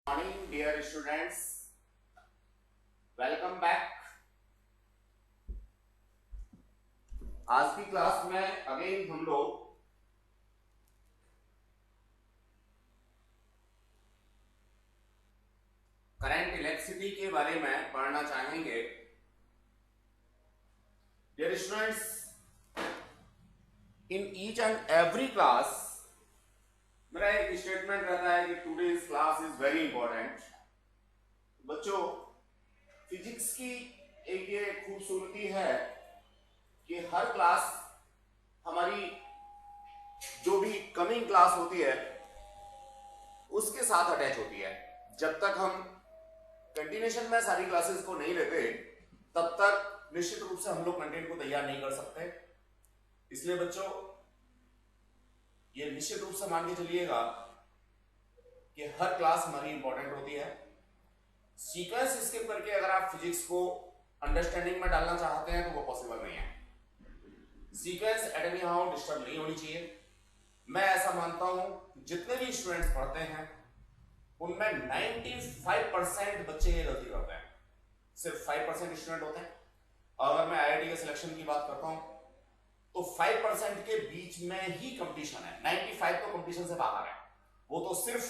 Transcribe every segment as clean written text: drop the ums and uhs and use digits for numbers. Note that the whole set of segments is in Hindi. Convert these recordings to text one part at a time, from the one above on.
Morning dear students, welcome back. आज की क्लास में अगेन हम लोग करंट इलेक्ट्रिसिटी के बारे में पढ़ना चाहेंगे। Dear students, in each and every class मेरा एक स्टेटमेंट रहता है कि today's class is very important. बच्चों, फिजिक्स की एक ये खूबसूरती है कि हर क्लास हमारी जो भी कमिंग क्लास होती है उसके साथ अटैच होती है। जब तक हम कंटिन्यूएशन में सारी क्लासेस को नहीं लेते तब तक निश्चित रूप से हम लोग कंटेंट को तैयार नहीं कर सकते। इसलिए बच्चों, ये निश्चित रूप से मान के चलिएगा कि हर क्लास हमारी इंपॉर्टेंट होती है। सीक्वेंस स्किप करके अगर आप फिजिक्स को अंडरस्टैंडिंग में डालना चाहते हैं तो वो पॉसिबल नहीं है। Sequence at any how disturb नहीं होनी चाहिए। मैं ऐसा मानता हूं, जितने भी स्टूडेंट्स पढ़ते हैं उनमें 95% बच्चे ये गलती करते हैं। सिर्फ 5% स्टूडेंट होते हैं। अगर मैं आईआईटी के सिलेक्शन की बात करता हूं तो 5% के बीच में ही कंपटीशन है। 95 तो कंपटीशन से बाहर है। वो तो सिर्फ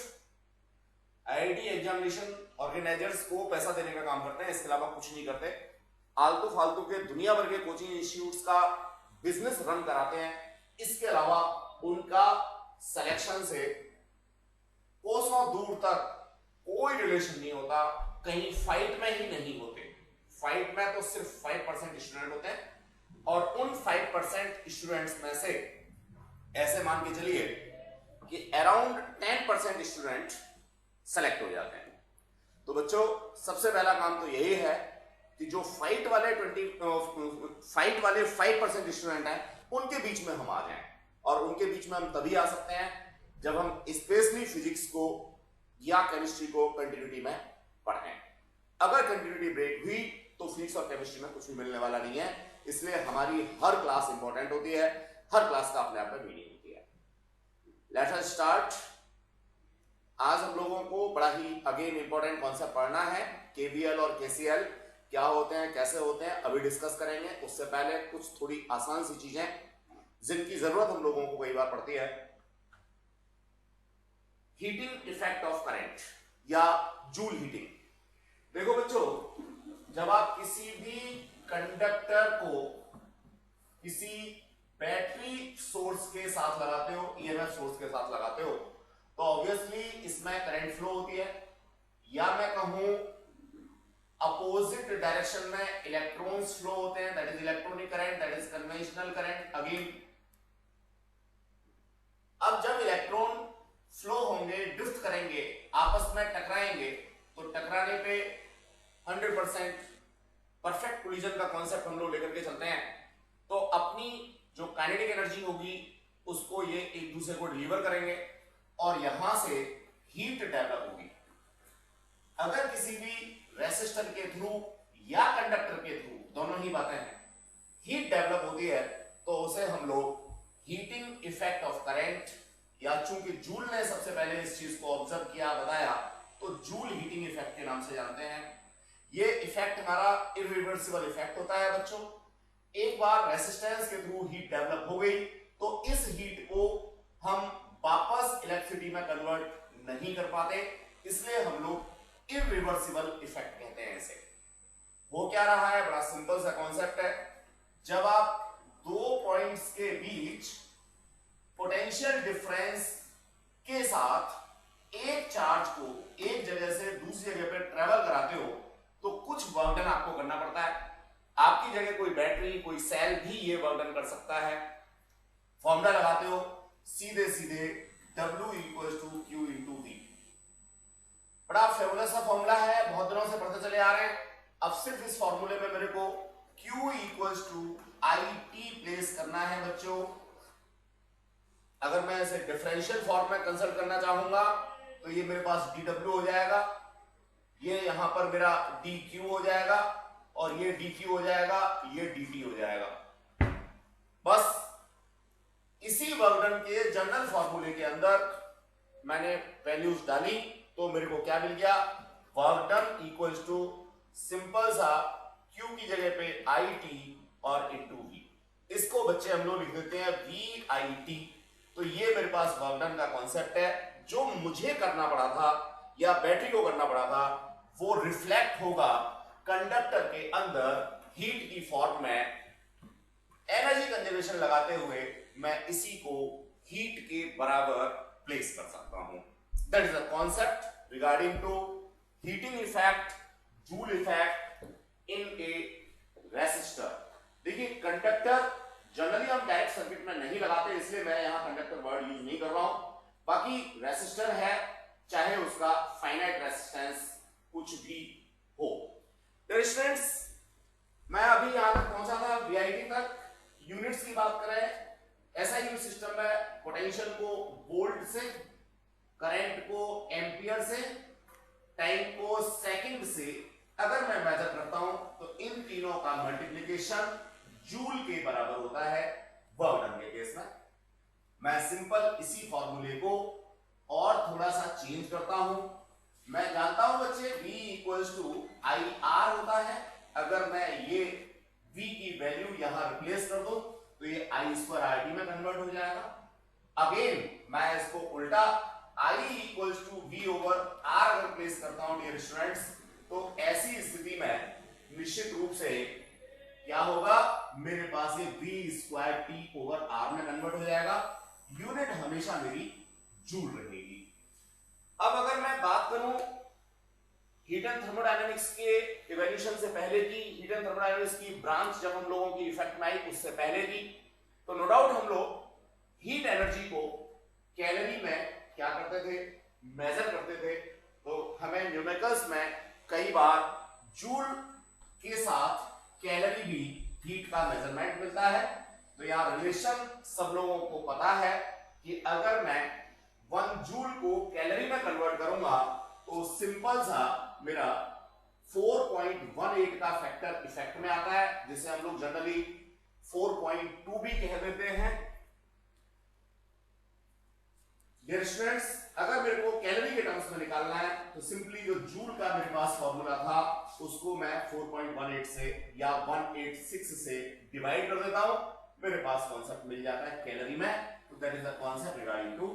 आईआईटी एग्जामिनेशन ऑर्गेनाइजर्स को पैसा देने का काम करते हैं, इसके अलावा कुछ नहीं करते। आलतू फालतू के दुनिया भर के कोचिंग इंस्टीट्यूट्स का बिजनेस रन कराते हैं। इसके अलावा उनका सिलेक्शन से कोसों दूर तक कोई रिलेशन नहीं होता। कहीं फाइट में ही नहीं होते। फाइट में तो सिर्फ 5% स्टूडेंट होते हैं और उन 5% स्टूडेंट्स में से ऐसे मान के चलिए कि अराउंड 10% स्टूडेंट सेलेक्ट हो जाते हैं। तो बच्चों, सबसे पहला काम तो यही है कि जो फाइट वाले 5% स्टूडेंट हैं उनके बीच में हम आ जाएं। और उनके बीच में हम तभी आ सकते हैं जब हम स्पेशली फिजिक्स को या केमिस्ट्री को कंटिन्यूटी में पढ़ें। अगर कंटिन्यूटी ब्रेक हुई तो फिजिक्स और केमिस्ट्री में कुछ भी मिलने वाला नहीं है। इसलिए हमारी हर क्लास इंपॉर्टेंट होती है। हर क्लास का अपने आप में मीनिंग होती है। Let us start. आज हम लोगों को बड़ा ही अगेन इंपॉर्टेंट कॉन्सेप्ट पढ़ना है। केवीएल और केसीएल क्या होते हैं, कैसे होते हैं, अभी डिस्कस करेंगे। उससे पहले कुछ थोड़ी आसान सी चीजें जिनकी जरूरत हम लोगों को कई बार पड़ती है। हीटिंग इफेक्ट ऑफ करंट या जूल हीटिंग। देखो बच्चों, जब आप किसी भी कंडक्टर को किसी बैटरी सोर्स के साथ लगाते हो, ईएमएफ सोर्स के साथ लगाते हो, तो ऑब्वियसली इसमें करंट फ्लो होती है। या मैं कहूं अपोजिट डायरेक्शन में इलेक्ट्रॉन्स फ्लो होते हैं, that is electronic current, that is conventional current again. अब जब इलेक्ट्रॉन फ्लो होंगे, ड्रिफ्ट करेंगे, आपस में टकराएंगे, तो टकराने पे 100% परफेक्ट कोलिजन का कॉन्सेप्ट हम लोग लेकर के चलते हैं। तो अपनी जो काइनेटिक एनर्जी होगी उसको ये एक दूसरे को डिलीवर करेंगे और यहां से हीट डेवलप होगी। अगर किसी भी रेसिस्टर के थ्रू या कंडक्टर के थ्रू, दोनों ही बातें हैं, हीट डेवलप होती है तो उसे हम लोग हीटिंग इफेक्ट ऑफ करंट, या चूंकि जूल ने सबसे पहले इस चीज को ऑब्जर्व किया, बताया, तो जूल हीटिंग इफेक्ट के नाम से जानते हैं। ये इफेक्ट हमारा इरिवर्सिबल इफेक्ट होता है बच्चों। एक बार रेसिस्टेंस के थ्रू हीट डेवलप हो गई तो इस हीट को हम वापस इलेक्ट्रिसिटी में कन्वर्ट नहीं कर पाते, इसलिए हम लोग इरिवर्सिबल इफेक्ट कहते हैं इसे। वो क्या रहा है, बड़ा सिंपल सा कॉन्सेप्ट है। जब आप दो पॉइंट्स के बीच पोटेंशियल डिफरेंस के साथ एक चार्ज को एक जगह से दूसरी जगह पर ट्रेवल कराते हो तो कुछ वर्क डन आपको करना पड़ता है। आपकी जगह कोई बैटरी, कोई सेल भी ये वर्क डन कर सकता है। फॉर्मूला लगाते हो सीधे सीधे W = Q × V। बड़ा फेमस सा फॉर्मूला है, बहुत दिनों से पढ़ते चले आ रहे हैं। अब सिर्फ इस फॉर्मूले में मेरे को Q = IT प्लेस करना है बच्चों। अगर मैं इसे डिफरेंशियल फॉर्म में कंसल्ट करना चाहूंगा तो ये मेरे पास dW हो जाएगा, ये यहां पर मेरा dQ हो जाएगा और ये dQ हो जाएगा, ये dt हो जाएगा। बस इसी वर्क डन के जनरल फॉर्मूले के अंदर मैंने वैल्यूज डाली तो मेरे को क्या मिल गया, work done equals to simple सा Q की जगह पे IT और इनटू V। इसको बच्चे हम लोग लिख देते हैं VIT। तो ये मेरे पास वर्क डन का कॉन्सेप्ट है। जो मुझे करना पड़ा था या बैटरी को करना पड़ा था वो रिफ्लेक्ट होगा कंडक्टर के अंदर हीट की फॉर्म में। एनर्जी कंजर्वेशन लगाते हुए मैं इसी को हीट के बराबर प्लेस कर सकता हूं। That is the concept regarding to heating effect, joule effect in a resistor. देखिए कंडक्टर जनरली हम डायरेक्ट सर्किट में नहीं लगाते, इसलिए मैं यहां कंडक्टर वर्ड यूज नहीं कर रहा हूं। बाकी रेसिस्टर है, चाहे उसका फाइनाइट रेजिस्टेंस कुछ भी हो। रेजिस्टेंस मैं अभी यहां तक पहुंचा था VIT तक। यूनिट्स की बात करें, ऐसा यूनिट सिस्टम में पोटेंशियल को वोल्ट से, करंट को एम्पियर से, टाइम को सेकंड से अगर मैं मेजर करता हूं तो इन तीनों का मल्टीप्लिकेशन जूल के बराबर होता है वर्क डन के केस में। मैं सिंपल इसी फॉर्मूले को और थोड़ा सा चेंज करता हूं। मैं जानता हूं बच्चे V इक्वल्स टू IR होता है। अगर मैं ये V की वैल्यू यहां रिप्लेस कर दूं तो ये I स्क्वायर RT में कन्वर्ट हो जाएगा। अगेन मैं इसको उल्टा I equals to V over R अगर प्लेस करता हूं डियर स्टूडेंट्स, तो ऐसी स्थिति में निश्चित रूप से क्या होगा, मेरे पास ये V square T over R में कन्वर्ट हो जाएगा। यूनिट हमेशा मेरी जूल रहेगी। अब अगर मैं बात करूं हीट एंड थर्मोडायनेमिक्स के इवोल्यूशन से पहले की, हीट एंड थर्मोडायनेमिक्स की ब्रांच जब हम लोगों की इफेक्ट में आई उससे पहले की, तो नो डाउट हम लोग हीट एनर्जी को कैलोरी में क्या करते थे, मेजर करते थे। तो हमें न्यूमेरिकल्स में कई बार जूल के साथ कैलोरी भी हीट का मेजरमेंट मिलता है। तो यहां रिलेशन सब लोगों को पता है कि अगर मैं 1 जूल को कैलोरी में कन्वर्ट करूंगा तो सिंपल सा मेरा 4.18 का फैक्टर इफेक्ट में आता है, जिसे हम लोग जनरली 4.2 भी कह देते हैं। डियर स्टूडेंट्स, अगर मेरे को कैलोरी के टर्म्स में निकालना है तो सिंपली जो जूल का मेरे पास फॉर्मूला था उसको मैं 4.18 से या 186 से डिवाइड कर देता हूं, मेरे पास कॉन्सेप्ट मिल जाता है कैलोरी में। तो that is the concept regarding to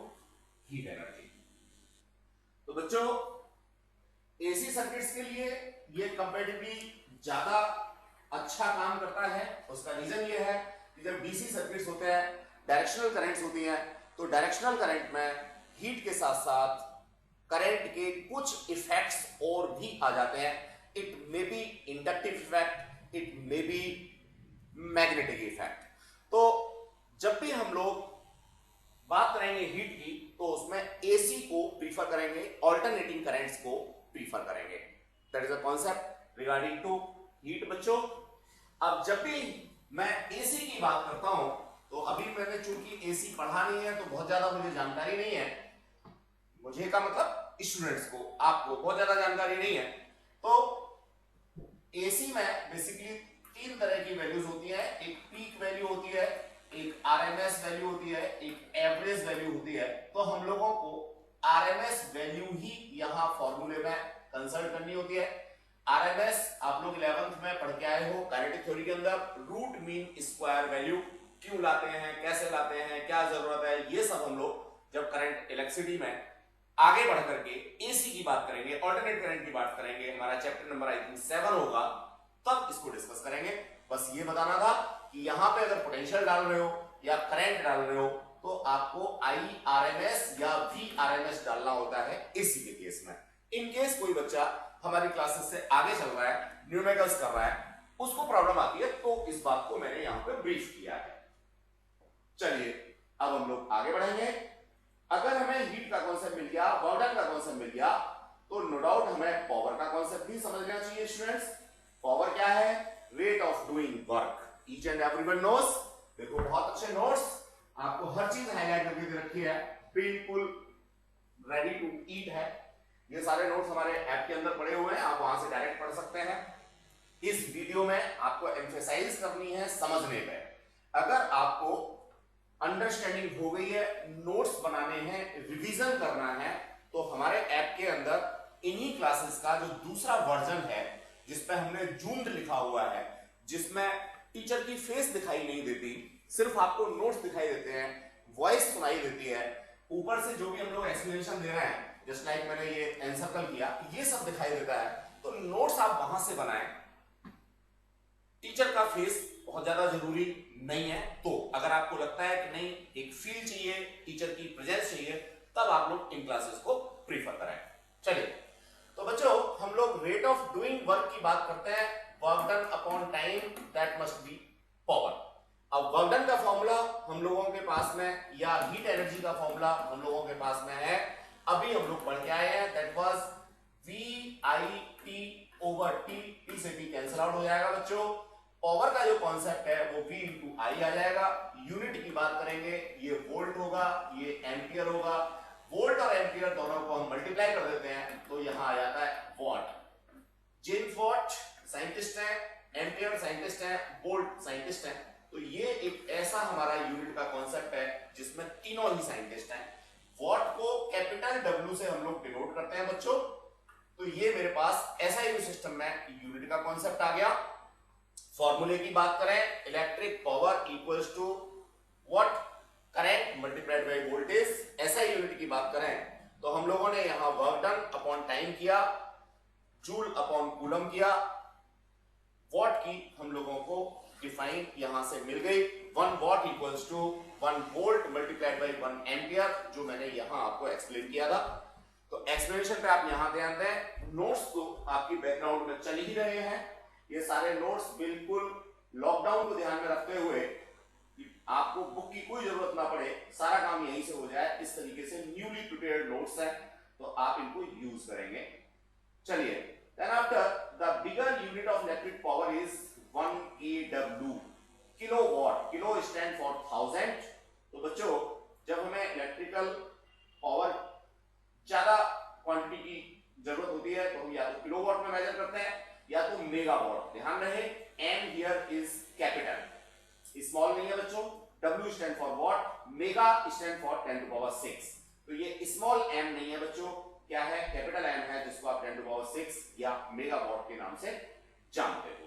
heat energy. तो बच्चों एसी सर्किट्स के लिए ये कंपैरेटिवली ज्यादा अच्छा काम करता है। उसका रीजन ये है कि जब डीसी सर्किट्स होते हैं, डायरेक्शनल करंट्स होती हैं, तो डायरेक्शनल करंट में हीट के साथ साथ करंट के कुछ इफेक्ट्स और भी आ जाते हैं। It may B inductive effect, it may B magnetic effect. तो जब भी हम लोग बात करेंगे हीट की तो उसमें एसी को प्रीफर करेंगे, ऑल्टरनेटिंग करंट्स को प्रीफर करेंगे। That is a concept regarding to heat बच्चों। अब जब भी मैं एसी की बात करता हूं तो अभी मैंने चूंकि एसी पढ़ा नहीं है तो बहुत ज्यादा मुझे जानकारी नहीं है, मुझे का मतलब स्टूडेंट्स को, आपको बहुत ज्यादा जानकारी नहीं है। तो एसी में बेसिकली 3 तरह की वैल्यूज होती है। एक पीक वैल्यू होती है, एक आरएमएस वैल्यू होती है, एक एवरेज वैल्यू होती है। तो हम लोगों को आरएमएस वैल्यू ही यहां फॉर्मूले में कंसल्ट करनी होती है। आरएमएस आप लोग 11th में पढ़ के आए हो काइनेटिक थ्योरी के अंदर, रूट मीन स्क्वायर वैल्यू क्यों लाते हैं, कैसे लाते हैं, क्या जरूरत है, ये सब हम लोग जब करंट इलेक्ट्रिसिटी में आगे बढ़ करके एसी की बात करेंगे, ऑल्टरनेट करंट की बात करेंगे, हमारा चैप्टर नंबर आई थिंक 7 होगा, तब इसको डिस्कस करेंगे। बस ये बताना था कि यहां पे अगर पोटेंशियल डाल रहे हो या करंट डाल रहे हो तो आपको IRMS या VRMS डालना होता है एसी के केस में। इन केस कोई बच्चा हमारी क्लासेस से आगे चल रहा है, न्यूमेरिकल्स कर रहा है, उसको प्रॉब्लम आती है, तो इस बात को मैंने यहां पे ब्रीफ किया है। चलिए अब हम लोग आगे बढ़ेंगे। अगर हमें हीट का कॉन्सेप्ट मिल गया, वर्क डन का कॉन्सेप्ट मिल गया, तो नो डाउट हमें पावर का कॉन्सेप्ट भी समझना चाहिए स्टूडेंट्स। पावर क्या है? Rate of doing work. Each and everyone knows. देखो बहुत अच्छे नोट्स, आपको हर चीज हाईलाइट करके दे रखी है, बिल्कुल रेडी टू ईट है। ये सारे नोट्स हमारे ऐप के अंदर पड़े हुए हैं, आप वहां से डायरेक्ट पढ़ सकते हैं। इस वीडियो में आपको एम्फेसाइज करनी है समझने पे। अगर आपको अंडरस्टैंडिंग हो गई है, नोट्स बनाने हैं, रिवीजन करना है, तो हमारे ऐप के अंदर इन्हीं क्लासेस का जो दूसरा वर्जन है जिसपे हमने जूम्ड लिखा हुआ है, जिसमें टीचर की फेस दिखाई नहीं देती, सिर्फ आपको नोट्स दिखाई देते हैं, वॉइस सुनाई देती है, ऊपर से जो भी हम लोग एक्सप्लेनेशन दे रहे हैं, जस्ट लाइक मैंने ये एनसर्कल किया, ये सब दिखाई देता है। तो नोट्स आप वहां से बनाएं। टीचर का फेस बहुत ज्यादा जरूरी नहीं है, तो अगर आपको लगता है कि नहीं एक फील चाहिए, टीचर की प्रेजेंस चाहिए, तब आप लोग इन क्लासेस को प्रीफर करें। चलिए, तो बच्चों हम लोग रेट ऑफ डूइंग वर्क की बात करते हैं, work done upon time that must B power. अब वर्क डन का फॉर्मूला हम लोगों के पास में, या हीट एनर्जी का फॉर्मूला हम लोगों के पास में है, अभी हम लोग पढ़ के आए हैं, that was VIT over T, T से T कैंसिल आउट हो जाएगा बच्चों। पावर का जो कॉन्सेप्ट है वो V इंटू I आ जाएगा। यूनिट की बात करेंगे, ये वोल्ट होगा, ये एम्पियर होगा। वोल्ट और एम्पियर दोनों को हम मल्टीप्लाई कर देते हैं तो यहां आ जाता है वॉट। जेम्स वॉट साइंटिस्ट है, एम्पियर साइंटिस्ट है, वोल्ट साइंटिस्ट है। तो ये एक ऐसा हमारा यूनिट का कॉन्सेप्ट है जिसमें तीनों ही साइंटिस्ट हैं। वॉट को कैपिटल W से हम लोग डिनोट करते हैं बच्चों। तो ये मेरे पास SI सिस्टम में यूनिट का कॉन्सेप्ट आ गया। फॉर्मूले की बात करें, electric power equals to what, current multiplied by voltage. SI unit की बात करें तो हम लोगों ने यहां वर्क डन अपॉन टाइम किया, जूल अपॉन कूलम किया, वॉट की हम लोगों को डिफाइन यहां से मिल गई। 1 watt equals to 1 volt multiplied by 1 ampere, जो मैंने यहां आपको एक्सप्लेन किया था। तो एक्सप्लेनेशन पे आप यहां ध्यान दें। नोट्स तो आपकी बैकग्राउंड में चल ही रहे हैं, ये सारे नोट्स बिल्कुल लॉकडाउन को ध्यान में रखते हुए, आपको बुक की कोई जरूरत ना पड़े, सारा काम यहीं से हो जाए, इस तरीके से न्यूली प्रिपेयर्ड नोट्स हैं, तो आप इनको यूज करेंगे। चलिए, then after the bigger unit of electric power is 1 kW, kilowatt. Kilo stand for 1000। तो बच्चों जब हमें इलेक्ट्रिकल पावर ज्यादा क्वांटिटी की जरूरत होती है तो हम या तो किलोवाट में मेजर करते हैं या तो मेगावाट। ध्यान रहे M here is capital, small नहीं है बच्चों। W stand for what, mega stand for 10 to power 6। तो ये स्मॉल m नहीं है बच्चों, क्या है, कैपिटल M है, जिसको आप 10 to power 6 या मेगावाट के नाम से जानते हो।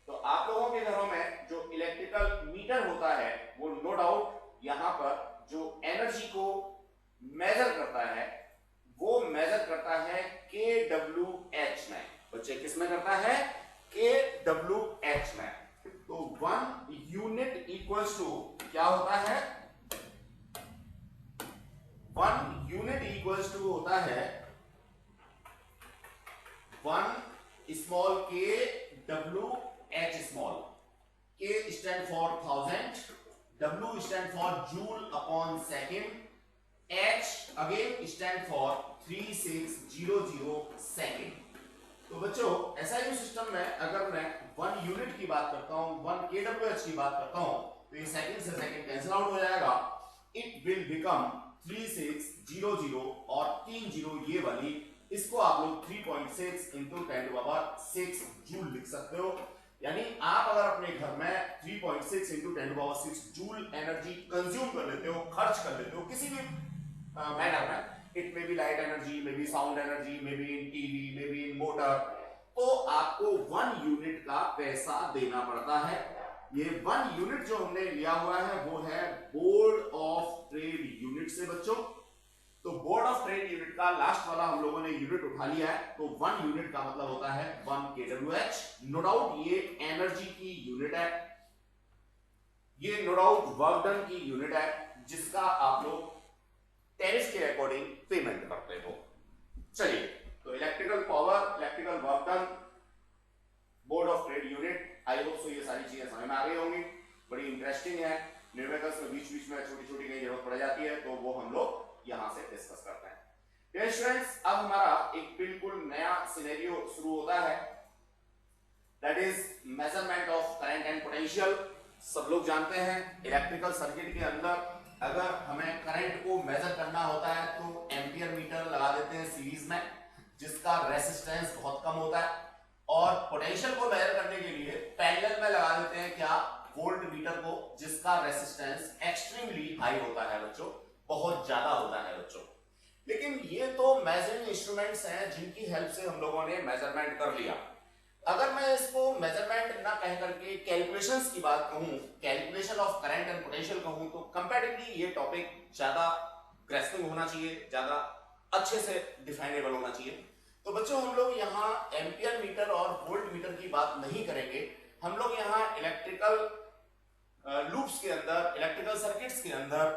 तो आप लोगों के घरों में जो इलेक्ट्रिकल मीटर होता है वो नो डाउट यहां पर जो एनर्जी को मेजर करता है वो मेजर करता है kWh में। बच्चे किस में करता है, kWh में। तो 1 यूनिट इक्वल्स टू क्या होता है, 1 यूनिट इक्वल्स टू होता है 1 small kWh small. K stand for 1000, W stand for joule upon second, H again stand for 3600 second. तो बच्चों SI सिस्टम में अगर मैं 1 यूनिट की बात करता हूं, 1 kWh की बात करता हूं, तो ये सेकंड से सेकंड कैंसिल आउट हो जाएगा। इट विल बिकम 3600 और 3 जीरो ये वाली, इसको आप लोग 3.6 into 10 to power 6 जूल लिख सकते हो। यानी आप अगर अपने घर में 3.6 into 10 to power 6 joule energy consume कर लेते हो, खर्च कर लेते हो किसी भी मैटर में, it may B light energy, may be sound energy, may be in TV, may be in motor, तो आपको 1 यूनिट का पैसा देना पड़ता है। ये 1 यूनिट जो हमने लिया हुआ है वो है बोर्ड ऑफ ट्रेड यूनिट से बच्चों। तो बोर्ड ऑफ ट्रेड यूनिट का लास्ट वाला हम लोगों ने यूनिट उठा लिया है, तो 1 यूनिट का मतलब होता है 1 kWh। नो डाउट ये एनर्जी की यूनिट है, ये नो डाउट वर्क डन की यूनिट है, जिसका आप लोग टेरिफ के अकॉर्डिंग पेमेंट करते हो। चलिए, तो electrical power, electrical work done, board of trade unit, I hope so ये सारी चीजें समझ में आ गई होंगी। बड़ी इंटरेस्टिंग है, न्यूमेरिकल्स में बीच बीच में छोटी छोटी कहीं जरूरत पड़ जाती है, तो वो हम लोग यहां से डिस्कस करते हैं। डियर स्टूडेंट्स, अब हमारा एक बिल्कुल नया सिनेरियो शुरू होता है, that is measurement of current and potential. सब लोग जानते हैं इलेक्ट्रिकल सर्किट के अंदर अगर हमें करंट को मेजर करना होता है तो एम्पियर मीटर लगा देते हैं सीरीज में, जिसका रेसिस्टेंस बहुत कम होता है, और पोटेंशियल को मेजर करने के लिए पैरेलल में लगा देते हैं क्या, वोल्ट मीटर को, जिसका रेसिस्टेंस एक्सट्रीमली हाई होता है बच्चों, बहुत ज्यादा होता है बच्चों। लेकिन ये तो मेजरिंग इंस्ट्रूमेंट्स हैं जिनकी हेल्प से हम लोगों ने मेजरमेंट कर लिया। अगर मैं इसको मेजरमेंट ना कह करके कैलकुलेशंस की बात कहूं, calculation of current and potential कहूं, तो कंपैरेटिवली ये टॉपिक ज्यादा ग्रेस्पिंग होना चाहिए, ज्यादा अच्छे से डिफाइनेबल होना चाहिए। तो बच्चों हम लोग यहाँ एम्पियर मीटर और वोल्ट मीटर की बात नहीं करेंगे। हम लोग यहाँ इलेक्ट्रिकल लूप्स के अंदर, इलेक्ट्रिकल सर्किट्स के अंदर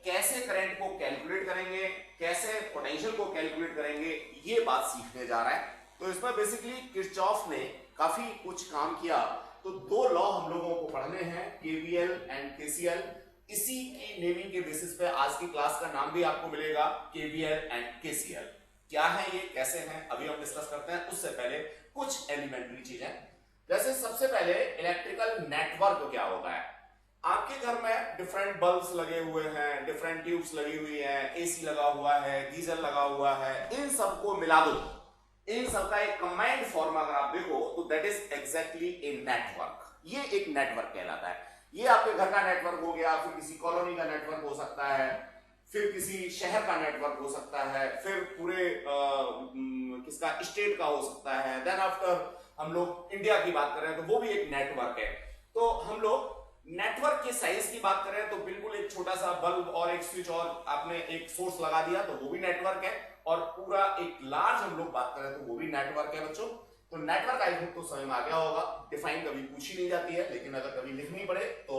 कैसे करंट को कैलकुलेट करेंगे, कैसे पोटेंशियल को कैलकुलेट करेंगे, ये बात सीखने जा रहा है। तो इसमें बेसिकली किरचॉफ ने काफी कुछ काम किया। तो दो लॉ हम लोगों को पढ़ने हैं, केवीएल एंड केसीएल। इसी की नेमिंग के बेसिस पे आज की क्लास का नाम भी आपको मिलेगा, केवीएल एंड केसीएल। क्या है ये, कैसे हैं, अभी हम डिस्कस करते हैं। उससे पहले कुछ एलिमेंट्री चीजें, जैसे सबसे पहले इलेक्ट्रिकल नेटवर्क क्या होता है। आपके घर में डिफरेंट बल्ब्स लगे हुए हैं, डिफरेंट ट्यूब्स लगी हुई हैं, एसी लगा हुआ है, गीजर लगा हुआ है, इन सबको मिला दो, इन सबका एक कंबाइंड फॉर्म अगर आप देखो तो that is exactly a network. ये एक नेटवर्क कहलाता है। ये आपके घर का नेटवर्क हो गया, फिर किसी कॉलोनी का नेटवर्क हो सकता है, फिर किसी शहर का नेटवर्क हो सकता है, फिर पूरे किसका स्टेट का हो सकता है। देन आफ्टर हम लोग इंडिया की बात करें तो वो भी एक नेटवर्क है। तो हम लोग नेटवर्क के साइज की बात करें तो बिल्कुल एक छोटा सा बल्ब और एक स्विच और आपने एक सोर्स लगा दिया तो वो भी नेटवर्क है, और पूरा एक लार्ज हम लोग बात करें तो वो भी नेटवर्क है बच्चों। तो नेटवर्क आई थिंक तो समझ में आ गया होगा। डिफाइन कभी पूछी नहीं जाती है, लेकिन अगर कभी लिखनी पड़े तो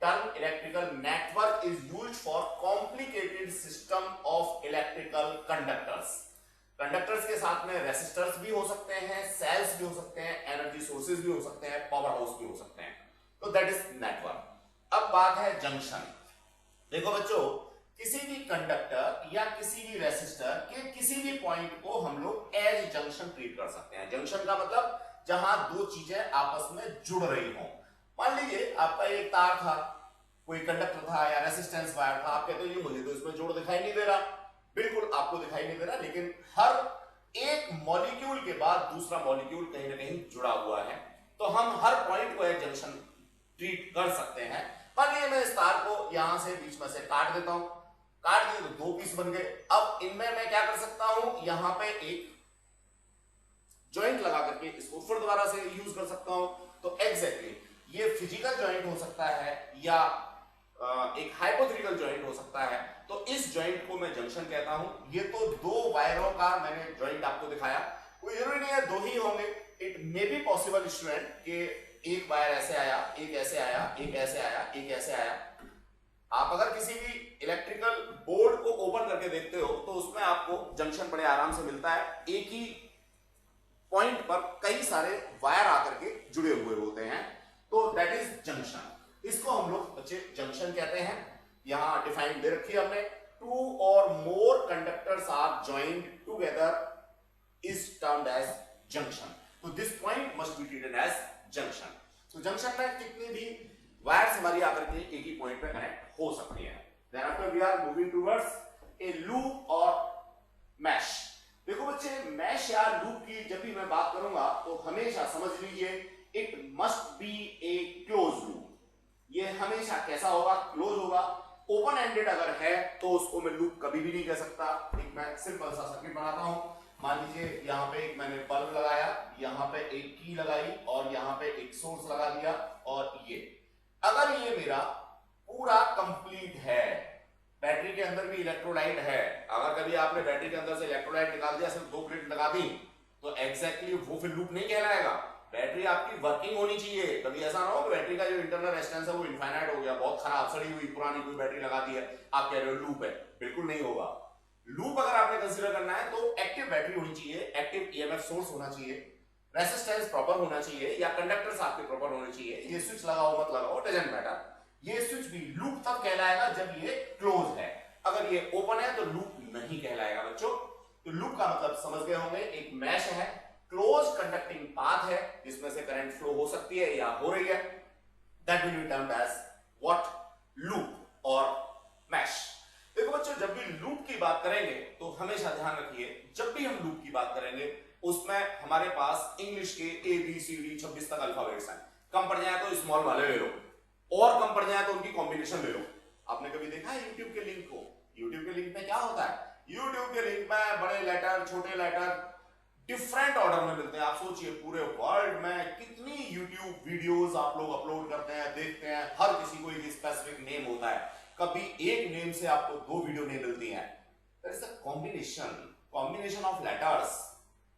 term electrical network is used for complicated system of electrical conductors. Conductors के साथ में रेसिस्टर्स भी हो सकते हैं, सेल्स भी हो सकते हैं, एनर्जी सोर्सेज भी हो सकते हैं, पावर हाउस भी हो सकते हैं। तो दैट इज नेटवर्क। अब बात है जंक्शन। देखो बच्चों, किसी भी कंडक्टर या किसी भी रेसिस्टर के किसी भी पॉइंट को हम लोग एज जंक्शन ट्रीट कर सकते हैं। जंक्शन का मतलब जहां दो चीजें आपस में जुड़ रही हों। मान लीजिए आपका एक तार था, कोई कंडक्टर था या रेसिस्टेंस वायर था, आप कहते हो मुझे तो इसमें जोड़ दिखाई नहीं दे रहा। बिल्कुल आपको दिखाई नहीं दे रहा, लेकिन हर एक मॉलिक्यूल के बाद दूसरा मॉलिक्यूल कहीं ना कहीं जुड़ा हुआ है। तो हम हर पॉइंट को एज जंक्शन ट्रीट कर सकते हैं। मानिए मैं इस तार को यहां से बीच में से काट देता हूं, काट दिए तो दो पीस बन गए। अब इनमें मैं क्या कर सकता हूं, यहां पे एक जॉइंट लगा करके इसको फिर दोबारा से यूज कर सकता हूं। तो एग्जैक्टली ये फिजिकल जॉइंट हो सकता है या एक हाइपोथेटिकल जॉइंट हो सकता है। तो इस जॉइंट को मैं जंक्शन कहता हूं। ये तो दो वायरों का मैंने जॉइंट आपको दिखाया, कोई जरूरी नहीं है दो ही होंगे। It may be possible student कि एक वायर ऐसे आया, एक ऐसे आया, एक ऐसे आया, एक ऐसे आया। आप अगर किसी भी इलेक्ट्रिकल बोर्ड को ओपन करके देखते हो तो उसमें आपको जंक्शन बड़े आराम से मिलता है। एक ही पॉइंट पर कई सारे वायर आकर के जुड़े हुए होते हैं, तो दैट इज जंक्शन। इसको हम लोग बच्चे जंक्शन कहते हैं। यहां डिफाइन दे रखी है हमने, टू और more conductors are joined together is termed as junction. तो this point must be treated as junction. तो जंक्शन में कितनी भी वायर्स हमारी आकर के एक ही पॉइंट पे कनेक्ट हो सकती है। Then after we are moving towards a loop और मैश। देखो बच्चे, मैश या लूप की जब भी मैं बात करूंगा तो हमेशा समझ लीजिए it must be A close loop. ये हमेशा कैसा होगा, क्लोज होगा। ओपन एंडेड अगर है तो उसको मैं लूप कभी भी नहीं कह सकता। एक मैं सिंपल सा सर्किट बनाता हूं। मान लीजिए यहाँ पे एक मैंने बल्ब लगाया, यहाँ पे एक की लगाई और यहाँ पे एक सोर्स लगा दिया, और ये अगर ये मेरा पूरा कंप्लीट है, बैटरी के अंदर भी इलेक्ट्रोलाइट है। अगर कभी आपने बैटरी के अंदर से इलेक्ट्रोलाइट निकाल दिया, सिर्फ 2 प्लेट लगा दी, तो एग्जैक्टली वो फिर लूप नहीं कहलाएगा। बैटरी आपकी वर्किंग होनी चाहिए। कभी ऐसा ना हो कि बैटरी का जो इंटरनल रेजिस्टेंस है वो इनफाइनाइट हो गया, बहुत खराब सड़ी हुई पुरानी कोई बैटरी लगा दी है, आप कह रहे हो लूप है। बिल्कुल नहीं होगा। लूप अगर आपने कंसीडर करना है तो एक्टिव बैटरी होनी चाहिए, एक्टिव ईएमएफ सोर्स होना चाहिए, रेजिस्टेंस प्रॉपर होना चाहिए, या कंडक्टर्स आपके प्रॉपर होने चाहिए। ये स्विच लगाओ मत लगाओ डजंट मैटर। ये स्विच भी लूप तब कहलाएगा जब ये क्लोज है। अगर ये ओपन है तो लूप नहीं कहलाएगा बच्चों। तो लूप का मतलब समझ गए होंगे, एक मैश है, क्लोज कंडक्टिंग पाथ है जिसमें से करंट फ्लो हो सकती है या हो रही है। That will be termed as what, loop और मैश। देखो बच्चों, जब भी लूप की बात करेंगे तो हमेशा ध्यान रखिए, जब भी हम लूप की बात करेंगे उसमें हमारे पास इंग्लिश के ABCD 26 तक अल्फाबेट्स हैं। कम पड़ जाए तो स्मॉल वाले ले लो, और कम पड़ जाए तो उनकी कॉम्बिनेशन ले लो। आपने कभी देखा है यूट्यूब के लिंक को? यूट्यूब के लिंक में क्या होता है, YouTube के लिंक में बड़े लेटर, छोटे लेटर डिफरेंट ऑर्डर में मिलते हैं। आप सोचिए पूरे वर्ल्ड में कितनी YouTube वीडियोस आप लोग अपलोड करते हैं, देखते हैं, हर किसी को एक स्पेसिफिक नेम होता है, कभी एक नेम से आपको 2 वीडियो नहीं मिलती हैं। That is a combination of letters.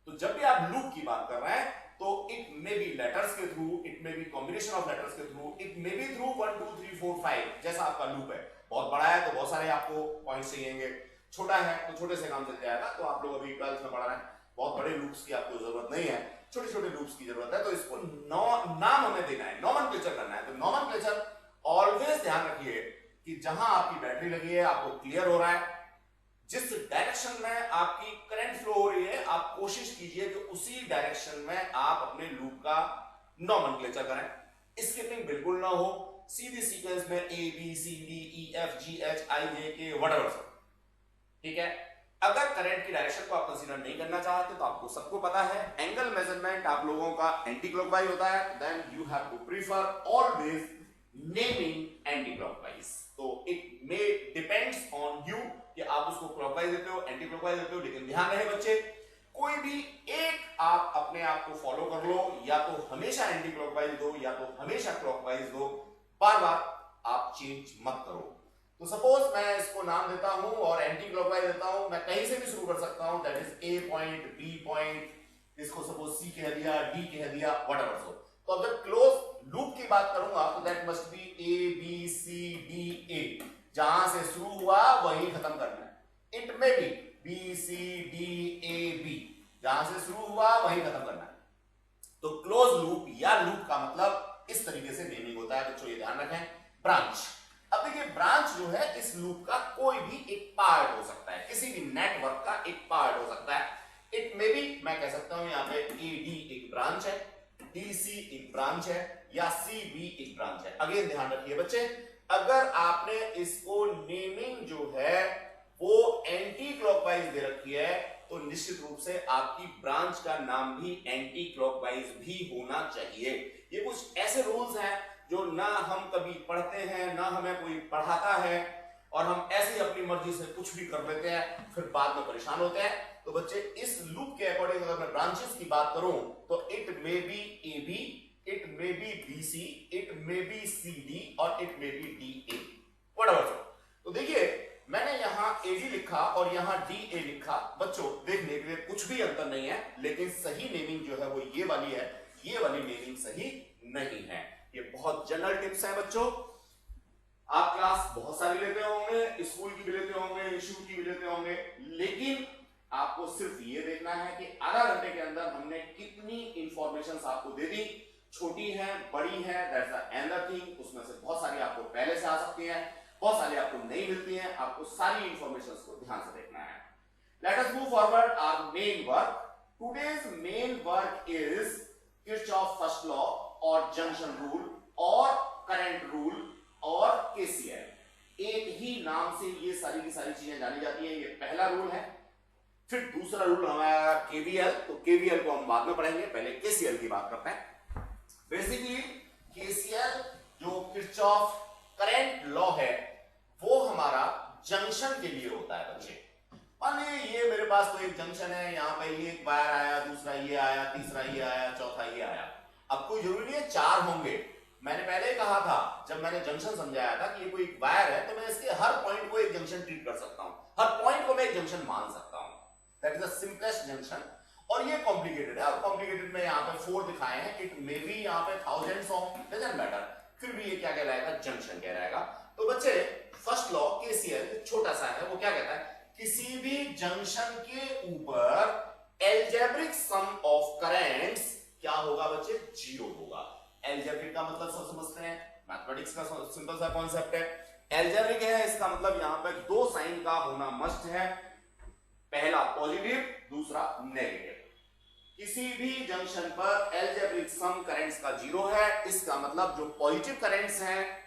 तो जब भी आप लूप की बात कर रहे हैं तो इट मे बी लेटर्स के through, it may be combination of letters के through, it may be through 1 2 3 4 5 जैसा आपका लूप है। बहुत बड़ा है तो बहुत सारे आपको पॉइंट्स चाहिएंगे, छोटा है तो छोटे से काम चल जाएगा। तो आप लोग अभी 12th में पढ़ रहे हैं, बहुत बड़े लूप्स की आपको जरूरत नहीं है, छोटे छोटे लूप्स की जरूरत है। तो इसको नाम हमें देना है, नॉमेनक्लेचर करना है। तो नॉमेनक्लेचर ऑलवेज ध्यान रखिए कि जहां आपकी बैटरी लगी है आपको क्लियर हो रहा है, जिस डायरेक्शन में आपकी करंट फ्लो हो रही है आप कोशिश कीजिए कि उसी डायरेक्शन में आप अपने लूप का नॉमेनक्लेचर करें। स्किपिंग बिल्कुल ना हो, सीधी सीक्वेंस में A B C D E F G H I J K whatever, ठीक है। अगर करंट की डायरेक्शन को आप कंसीडर नहीं करना चाहते तो आपको सबको पता है एंगल मेजरमेंट आप लोगों का एंटी क्लॉकवाइज होता है, then you have to prefer always naming anti clockwise. तो it may depends on you कि आप उसको क्लॉकवाइज देते हो, एंटी क्लॉकवाइज देते हो, लेकिन ध्यान रहे बच्चे कोई भी एक आप अपने आप को फॉलो कर लो, या तो हमेशा एंटी क्लॉकवाइज दो या तो हमेशा क्लॉकवाइज दो, बार बार आप चेंज मत करो। तो सपोज मैं इसको नाम देता हूं और एंटी क्लॉकवाइज देता हूं, मैं कहीं से भी शुरू कर सकता हूं, that is A point, B point, इसको सपोज सी कह दिया, डी कह दिया, व्हाटएवर सो। तो अब जब क्लोज लूप की बात करूंगा तो that must be A B C D A, जहां से शुरू हुआ वहीं खत्म करना है। It may be B C D A B, जहां से शुरू हुआ वहीं खत्म करना है। तो क्लोज लूप या लूप का मतलब इस तरीके से नेमिंग होता है बच्चों, ये ध्यान रखें। ब्रांच, अब देखिए ब्रांच जो है इस लूप का कोई भी एक पार्ट हो सकता है, किसी भी नेटवर्क का एक पार्ट हो सकता है। इट मे बी मैं कह सकता हूं यहां पे ए डी एक ब्रांच है, डी सी एक ब्रांच है, या सी बी एक ब्रांच है। अगेन ध्यान रखिए बच्चे, अगर आपने इसको नेमिंग जो है वो एंटी क्लॉकवाइज दे रखी है तो निश्चित रूप से आपकी ब्रांच का नाम भी एंटी क्लॉकवाइज भी होना चाहिए। ये कुछ ऐसे रूल्स हैं जो ना हम कभी पढ़ते हैं ना हमें कोई पढ़ाता है, और हम ऐसे ही अपनी मर्जी से कुछ भी कर लेते हैं, फिर बाद में परेशान होते हैं। तो बच्चे इस लूप के अकॉर्डिंग अगर मैं ब्रांचेस की बात करूं तो it may be A B, it may be B C, it may be C D, और it may be D A, whatever. तो देखिए मैंने यहां ए डी लिखा और यहां डी ए लिखा, बच्चों देखने के लिए कुछ भी अंतर नहीं है, लेकिन सही नेमिंग जो है वो ये वाली है, ये वाली नेमिंग सही नहीं है। ये बहुत जनरल टिप्स है बच्चों, आप क्लास बहुत सारी लेते होंगे, स्कूल की भी लेते होंगे, इंस्टीट्यूट की भी लेते होंगे, लेकिन आपको सिर्फ ये देखना है कि आधा घंटे के अंदर हमने कितनी इंफॉर्मेशन आपको दे दी, छोटी है बड़ी है, दैट्स द अनदर थिंग। उसमें से बहुत सारी आपको पहले से आ सकती हैं, बहुत सारी आपको नहीं मिलती हैं, आपको सारी इंफॉर्मेशन को ध्यान से देखना है। Let us move forward our main work. Today's main work is Kirchhoff first law और जंक्शन रूल और करंट रूल और केसीएल। एक ही नाम से ये सारी की सारी चीजें जानी जाती है। ये पहला रूल है, फिर दूसरा रूल हमारा केवीएल, तो केवीएल को हम बाद में पढ़ेंगे, पहले केसीएल की बात करते हैं। बेसिकली केसीएल जो किरचॉफ करंट लॉ है वो हमारा जंक्शन के लिए होता है बच्चे। मान लीजिए ये मेरे पास तो एक जंक्शन है, यहाँ पे ये एक वायर आया, दूसरा ये आया, तीसरा ये आया, चौथा ये आया। अब कोई जरूरी नहीं है 4 होंगे, मैंने पहले ही कहा था जब मैंने जंक्शन समझाया था कि ये कोई वायर है तो मैं इसके हर पॉइंट को एक जंक्शन ट्रीट कर सकता हूं, हर पॉइंट को मैं एक जंक्शन मान सकता हूं। That is the simplest junction. और ये कॉम्प्लिकेटेड है, और कॉम्प्लिकेटेड में यहाँ पे 4 दिखाए हैं, इट मे बी यहाँ पे थाउजेंड्स ऑफ, डजंट मैटर, फिर भी ये क्या कहलाएगा, जंक्शन कहलाएगा। तो बच्चे फर्स्ट लॉ केसीएल छोटा सा है, वो क्या कहता है, किसी भी जंक्शन के ऊपर एल्जेब्रिक सम ऑफ करंट्स क्या होगा बच्चे, 0 होगा। एल्जेब्रिक का मतलब सब समझते हैं, मैथमेटिक्स का सिंपल सा कॉन्सेप्ट है। एल्जेब्रिक है इसका मतलब यहां पे 2 साइन का होना मस्ट है, पहला पॉजिटिव दूसरा नेगेटिव। किसी भी जंक्शन पर एल्जेब्रिक सम करंट्स का 0 है, इसका मतलब जो पॉजिटिव करंट्स हैं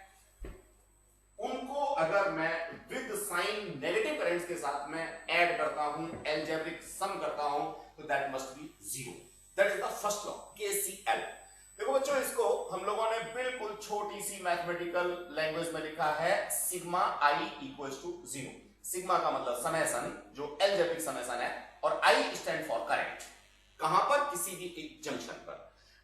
उनको अगर मैं विद साइन नेगेटिव करंट्स के साथ में ऐड करता हूं, एल्जेब्रिक सम करता हूं, तो that must B 0। That is the first law KCL. देखो बच्चों इसको हम लोगों ने बिल्कुल छोटी सी मैथमेटिकल लैंग्वेज में लिखा है, sigma I equals to 0। Sigma का मतलब समेसन, जो एल्जेब्रिक समेसन है, और आई स्टैंड फॉर करंट। कहां पर? किसी भी एक जंक्शन पर।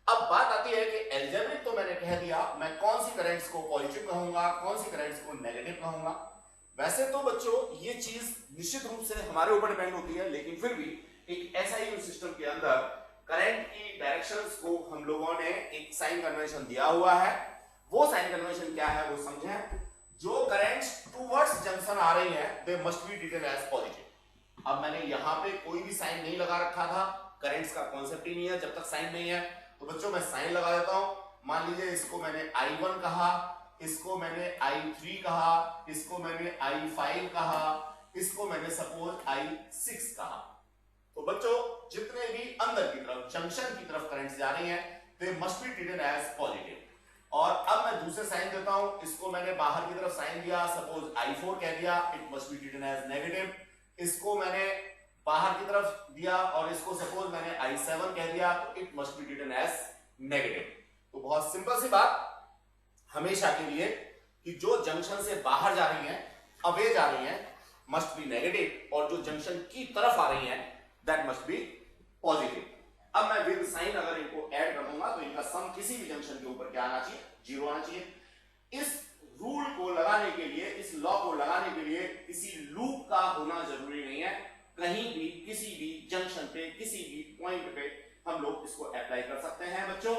अब बात आती है कि एल्जेब्रिक तो मैंने कह दिया, मैं कौन सी करंट्स को पॉजिटिव कहूंगा, कौन सी करंट्स को नेगेटिव कहूंगा। वैसे तो बच्चों ये चीज निश्चित रूप से हमारे ऊपर डिपेंड होती है, लेकिन फिर भी एक एसआई सिस्टम के अंदर करंट की डायरेक्शंस को हम लोगों ने एक साइन कन्वेंशन दिया हुआ है। वो साइन कन्वेंशन क्या है वो समझें। जो करंट्स टुवर्ड्स जंक्शन आ रही है they must be treated as positive. अब मैंने यहां पे कोई भी साइन नहीं लगा रखा था, करंट्स का कॉन्सेप्ट ही नहीं है जब तक साइन नहीं है। तो बच्चों मैं साइन लगा देता हूं। मान लीजिए इसको मैंने I1 कहा, इसको मैंने I3 कहा, इसको मैंने I5 कहा, इसको मैंने सपोज I6 कहा। तो बच्चों जितने भी अंदर की तरफ जंक्शन की तरफ करंट्स जा रही हैं they must be treated as positive. और अब मैं दूसरे साइन देता हूं, इसको मैंने बाहर की तरफ साइन दिया, सपोज I4 कह दिया, it must be treated as negative. इसको मैंने बाहर की तरफ दिया और इसको सपोज मैंने I7 कह दिया, तो it must be treated as negative. तो बहुत सिंपल सी बात हमेशा के लिए कि जो जंक्शन से बाहर जा रही हैं, अवे जा रही हैं, मस्ट बी नेगेटिव, और जो जंक्शन की तरफ आ रही हैं दैट मस्ट बी पॉजिटिव। अब मैं विद साइन अगर इनको ऐड कर दूंगा तो इनका सम किसी भी जंक्शन के ऊपर क्या आना चाहिए? 0 आना चाहिए। इस रूल को लगाने के लिए, इस लॉ को लगाने के लिए किसी लूप का होना जरूरी नहीं है। कहीं भी किसी भी जंक्शन पे किसी भी पॉइंट पे हम लोग इसको अप्लाई कर सकते हैं। बच्चों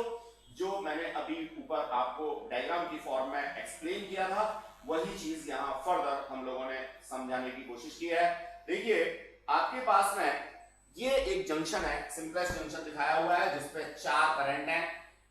जो मैंने अभी ऊपर आपको डायग्राम की फॉर्म में एक्सप्लेन किया था वही चीज यहां फर्दर हम लोगों ने समझाने की कोशिश की है। देखिए आपके पास में ये एक जंक्शन है, सिंपलेस्ट जंक्शन दिखाया हुआ है जिसपे 4 करंट है,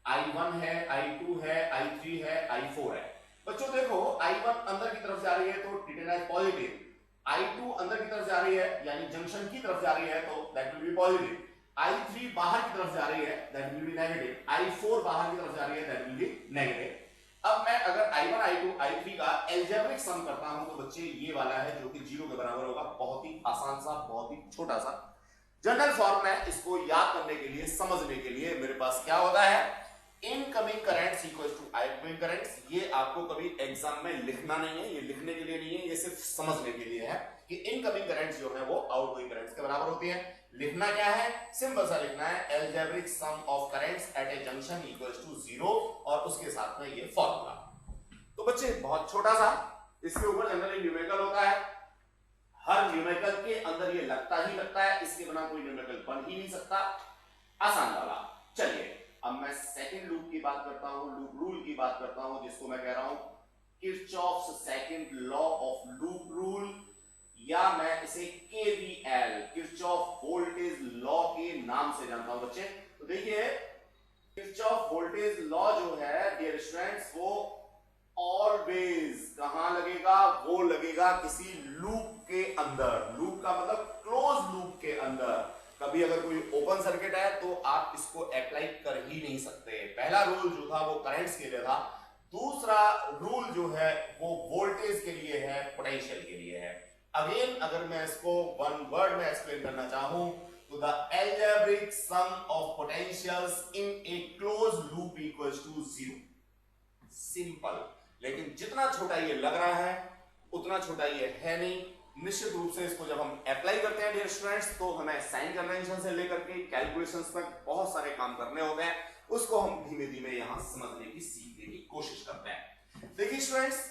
I1 है, I2 है, I3 है, I4 है। बच्चों देखो I1 अंदर की तरफ जा रही है तो ट्रीटेड एज पॉजिटिव, I2 अंदर की तरफ जा रही है यानी जंक्शन की तरफ जा रही है तो that will B positive, I3 बाहर की तरफ जा रही है that will B negative, I4 बाहर की तरफ जा रही है दैट विल बी नेगेटिव। अब मैं अगर I1, I2, I3 का एल्जेब्रिक सम करता हूं तो बच्चे ये वाला है जो कि 0 के बराबर होगा। बहुत ही आसान सा, बहुत ही छोटा सा जनरल फॉर्म में इसको याद करने के लिए, समझने के लिए मेरे पास क्या होता है, incoming currents equals to outgoing currents. ये आपको कभी एग्जाम में लिखना नहीं है, ये लिखने के लिए नहीं है, ये सिर्फ समझने के लिए है कि इनकमिंग करंट्स जो है वो आउटगोइंग करंट्स के बराबर होती है। लिखना क्या है? सिंपल सा लिखना है, algebraic sum of currents at a junction equals to 0 और उसके साथ में ये फॉर्मूला। तो बच्चे बहुत छोटा सा, इसके ऊपर जनरली न्यूमेरिकल होता है। हर न्यूमेरिकल के अंदर ये लगता ही लगता है, इसके बिना कोई न्यूमेरिकल बन ही नहीं सकता। आसान वाला। चलिए अब मैं सेकंड लूप की बात करता हूं, लूप रूल की बात करता हूं, जिसको मैं कह रहा हूं Kirchhoff's second law of loop rule, या मैं इसे केवीएल किरचॉफ वोल्टेज लॉ के नाम से जानता हूं बच्चे। तो देखिए किरचॉफ वोल्टेज लॉ जो है डियर स्टूडेंट्स वो ऑलवेज कहां लगेगा? वो लगेगा किसी लूप के अंदर। लूप का मतलब क्लोज लूप के अंदर। कभी अगर कोई ओपन सर्किट है तो आप इसको अप्लाई कर ही नहीं सकते। पहला रूल जो था वो करंट्स के लिए था, दूसरा रूल जो है वो वोल्टेज के लिए है, पोटेंशियल के लिए है। अगेन अगर मैं इसको वन वर्ड में एक्सप्लेन करना चाहूं तो the algebraic sum of potentials in a close loop equals to 0। Simple. लेकिन जितना छोटा ये लग रहा है उतना छोटा ये है नहीं। निश्चित रूप से इसको जब हम अप्लाई करते हैं डियर स्टूडेंट्स तो हमें साइन कन्वेंशन से लेकर के कैलकुलेशंस तक बहुत सारे काम करने होते हैं। उसको हम धीमे धीमे यहां समझने की, सीखने की कोशिश करते हैं। देखिए स्टूडेंट्स